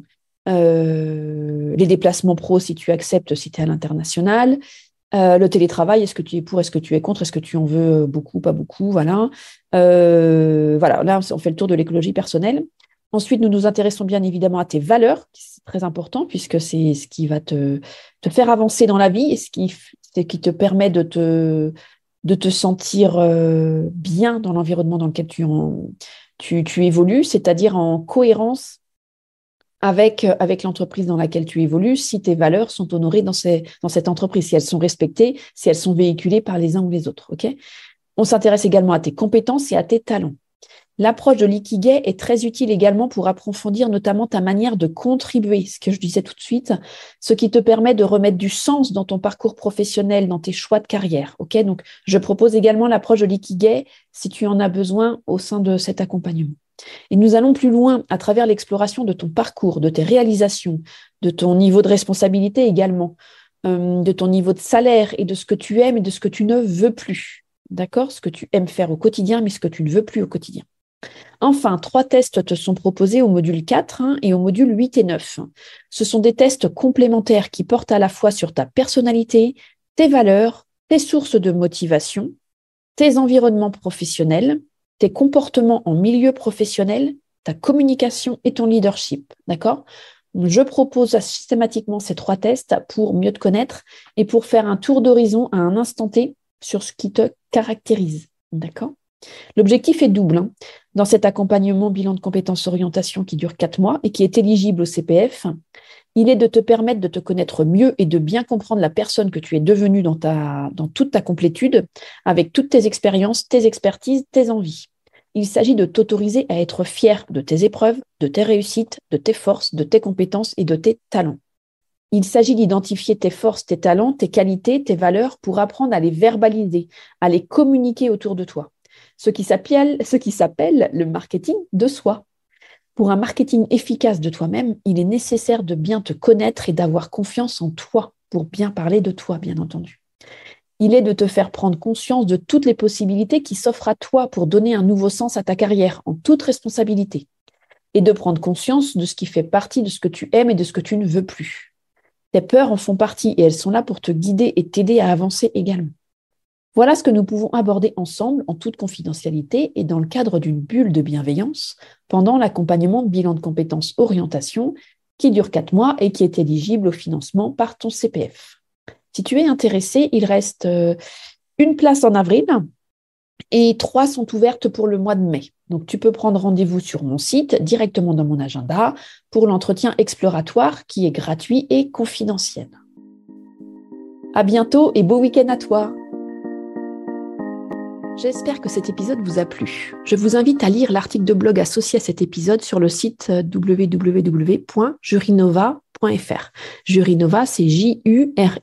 déplacements pro si tu acceptes, si tu es à l'international, le télétravail, est-ce que tu es pour, est-ce que tu es contre, est-ce que tu en veux beaucoup, pas beaucoup, voilà. Voilà, là, on fait le tour de l'écologie personnelle. Ensuite, nous nous intéressons bien évidemment à tes valeurs, c'est très important puisque c'est ce qui va te faire avancer dans la vie et ce qui te permet de te sentir bien dans l'environnement dans lequel tu évolues, c'est-à-dire en cohérence avec l'entreprise dans laquelle tu évolues, si tes valeurs sont honorées dans cette entreprise, si elles sont respectées, si elles sont véhiculées par les uns ou les autres. Okay. On s'intéresse également à tes compétences et à tes talents. L'approche de l'ikigai est très utile également pour approfondir notamment ta manière de contribuer, ce que je disais tout de suite, ce qui te permet de remettre du sens dans ton parcours professionnel, dans tes choix de carrière. Okay. Donc, je propose également l'approche de l'ikigai si tu en as besoin au sein de cet accompagnement. Et nous allons plus loin à travers l'exploration de ton parcours, de tes réalisations, de ton niveau de responsabilité également, de ton niveau de salaire et de ce que tu aimes et de ce que tu ne veux plus. D'accord ? Ce que tu aimes faire au quotidien, mais ce que tu ne veux plus au quotidien. Enfin, 3 tests te sont proposés au module 4 et au module 8 et 9. Ce sont des tests complémentaires qui portent à la fois sur ta personnalité, tes valeurs, tes sources de motivation, tes environnements professionnels, tes comportements en milieu professionnel, ta communication et ton leadership. D'accord ? Je propose systématiquement ces 3 tests pour mieux te connaître et pour faire un tour d'horizon à un instant T sur ce qui te caractérise. D'accord ? L'objectif est double. Dans cet accompagnement bilan de compétences orientation qui dure 4 mois et qui est éligible au CPF, il est de te permettre de te connaître mieux et de bien comprendre la personne que tu es devenue dans toute ta complétude, avec toutes tes expériences, tes expertises, tes envies. Il s'agit de t'autoriser à être fier de tes épreuves, de tes réussites, de tes forces, de tes compétences et de tes talents. Il s'agit d'identifier tes forces, tes talents, tes qualités, tes valeurs pour apprendre à les verbaliser, à les communiquer autour de toi. Ce qui s'appelle le marketing de soi. Pour un marketing efficace de toi-même, il est nécessaire de bien te connaître et d'avoir confiance en toi pour bien parler de toi, bien entendu. Il est de te faire prendre conscience de toutes les possibilités qui s'offrent à toi pour donner un nouveau sens à ta carrière, en toute responsabilité, et de prendre conscience de ce qui fait partie de ce que tu aimes et de ce que tu ne veux plus. Tes peurs en font partie et elles sont là pour te guider et t'aider à avancer également. Voilà ce que nous pouvons aborder ensemble en toute confidentialité et dans le cadre d'une bulle de bienveillance pendant l'accompagnement de bilan de compétences orientation qui dure 4 mois et qui est éligible au financement par ton CPF. Si tu es intéressé, il reste 1 place en avril et 3 sont ouvertes pour le mois de mai. Donc, tu peux prendre rendez-vous sur mon site, directement dans mon agenda, pour l'entretien exploratoire qui est gratuit et confidentiel. À bientôt et beau week-end à toi! J'espère que cet épisode vous a plu. Je vous invite à lire l'article de blog associé à cet épisode sur le site www.jurinova.fr. Jurinova, c'est J-U-R-I-N-O-V-A.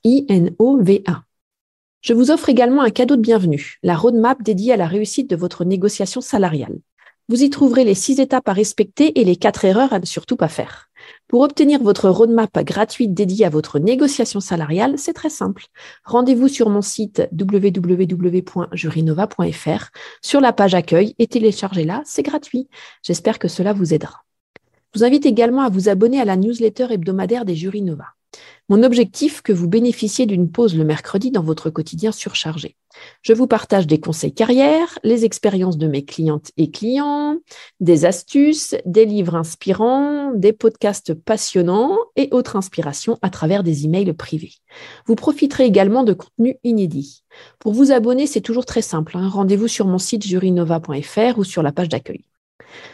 Je vous offre également un cadeau de bienvenue, la roadmap dédiée à la réussite de votre négociation salariale. Vous y trouverez les 6 étapes à respecter et les 4 erreurs à ne surtout pas faire. Pour obtenir votre roadmap gratuite dédiée à votre négociation salariale, c'est très simple. Rendez-vous sur mon site www.jurinova.fr sur la page accueil et téléchargez-la, c'est gratuit. J'espère que cela vous aidera. Je vous invite également à vous abonner à la newsletter hebdomadaire des Jurinova. Mon objectif, que vous bénéficiez d'une pause le mercredi dans votre quotidien surchargé. Je vous partage des conseils carrière, les expériences de mes clientes et clients, des astuces, des livres inspirants, des podcasts passionnants et autres inspirations à travers des emails privés. Vous profiterez également de contenus inédits. Pour vous abonner, c'est toujours très simple. Rendez-vous sur mon site jurinova.fr ou sur la page d'accueil.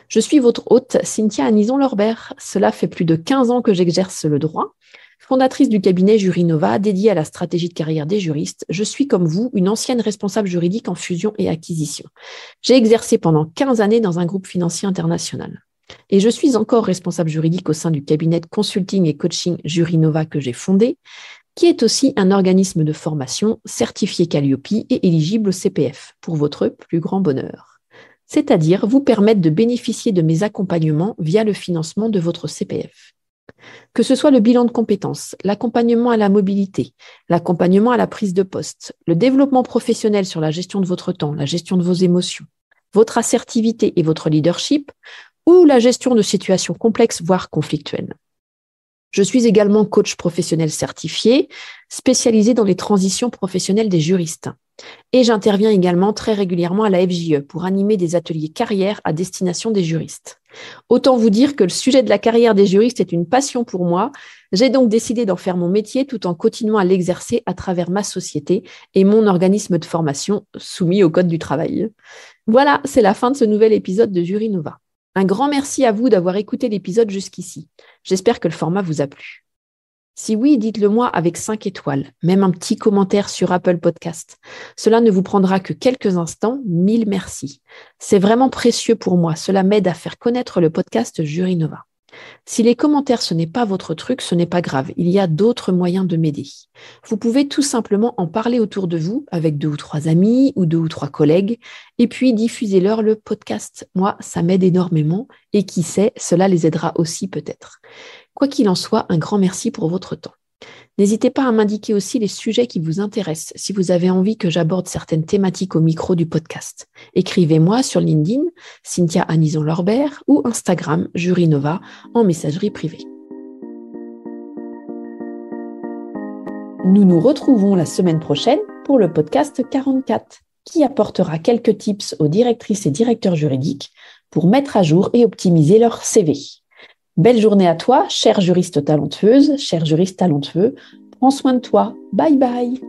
Je suis votre hôte, Cynthia Anison-Lorbert. Cela fait plus de 15 ans que j'exerce le droit. Fondatrice du cabinet Jurinova, dédié à la stratégie de carrière des juristes, je suis comme vous une ancienne responsable juridique en fusion et acquisition. J'ai exercé pendant 15 années dans un groupe financier international. Et je suis encore responsable juridique au sein du cabinet de consulting et coaching Jurinova que j'ai fondé. qui est aussi un organisme de formation certifié Calliope et éligible au CPF, pour votre plus grand bonheur. C'est-à-dire vous permettre de bénéficier de mes accompagnements via le financement de votre CPF. Que ce soit le bilan de compétences, l'accompagnement à la mobilité, l'accompagnement à la prise de poste, le développement professionnel sur la gestion de votre temps, la gestion de vos émotions, votre assertivité et votre leadership, ou la gestion de situations complexes, voire conflictuelles. Je suis également coach professionnel certifié, spécialisé dans les transitions professionnelles des juristes. Et j'interviens également très régulièrement à la FJE pour animer des ateliers carrière à destination des juristes. Autant vous dire que le sujet de la carrière des juristes est une passion pour moi. J'ai donc décidé d'en faire mon métier tout en continuant à l'exercer à travers ma société et mon organisme de formation soumis au Code du travail. Voilà, c'est la fin de ce nouvel épisode de Jury Nova. Un grand merci à vous d'avoir écouté l'épisode jusqu'ici. J'espère que le format vous a plu. Si oui, dites-le moi avec 5 étoiles, même un petit commentaire sur Apple Podcast. Cela ne vous prendra que quelques instants, 1000 merci. C'est vraiment précieux pour moi, cela m'aide à faire connaître le podcast Jury Nova. Si les commentaires ce n'est pas votre truc, ce n'est pas grave, il y a d'autres moyens de m'aider. Vous pouvez tout simplement en parler autour de vous avec 2 ou 3 amis ou 2 ou 3 collègues et puis diffusez-leur le podcast. Moi, ça m'aide énormément et qui sait, cela les aidera aussi peut-être. Quoi qu'il en soit, un grand merci pour votre temps. N'hésitez pas à m'indiquer aussi les sujets qui vous intéressent si vous avez envie que j'aborde certaines thématiques au micro du podcast. Écrivez-moi sur LinkedIn, Cynthia Anison-Lorbert ou Instagram, Jury Nova, en messagerie privée. Nous nous retrouvons la semaine prochaine pour le podcast 44, qui apportera quelques tips aux directrices et directeurs juridiques pour mettre à jour et optimiser leur CV. Belle journée à toi, chère juriste talentueuse, cher juriste talentueux. Prends soin de toi. Bye bye.